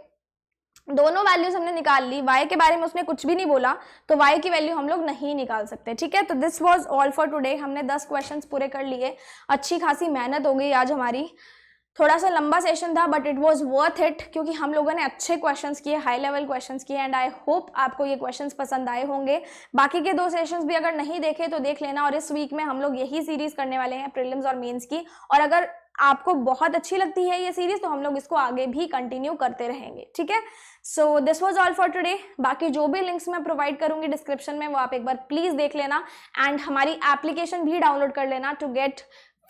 दोनों वैल्यूज हमने निकाल ली। y के बारे में उसने कुछ भी नहीं बोला, तो y की वैल्यू हम लोग नहीं निकाल सकते। ठीक है, तो this was all for today. हमने 10 क्वेश्चंस पूरे कर लिए, अच्छी खासी मेहनत हो गई आज हमारी। थोड़ा सा लंबा सेशन था but it was worth it, क्योंकि हम लोगों ने अच्छे क्वेश्चंस किए, हाई लेवल क्वेश्चंस किए, एंड आई होप आपको ये क्वेश्चंस पसंद आए होंगे। बाकी के 2 सेशंस भी अगर नहीं देखे तो देख लेना, और इस वीक में हम लोग यही सीरीज करने वाले हैं, प्रीलिम्स और मेंस की। और अगर आपको बहुत अच्छी लगती है ये सीरीज तो हम लोग इसको आगे भी कंटिन्यू करते रहेंगे। ठीक है, so this was all for today. बाकी जो भी लिंक्स मैं प्रोवाइड करूंगी डिस्क्रिप्शन में, वो आप एक बार प्लीज देख लेना, एंड हमारी एप्लीकेशन भी डाउनलोड कर लेना टू गेट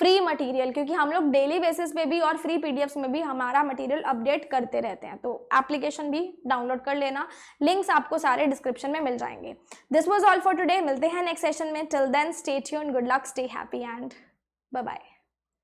फ्री मटेरियल, क्योंकि हम लोग डेली बेसिस पे भी और फ्री पीडीएफ्स में भी हमारा मटेरियल अपडेट करते रहते हैं। तो एप्लीकेशन भी डाउनलोड कर लेना, लिंक्स आपको सारे डिस्क्रिप्शन में मिल जाएंगे। This was all for today, मिलते हैं नेक्स्ट सेशन में। Till then stay tuned, good luck, stay happy and bye bye.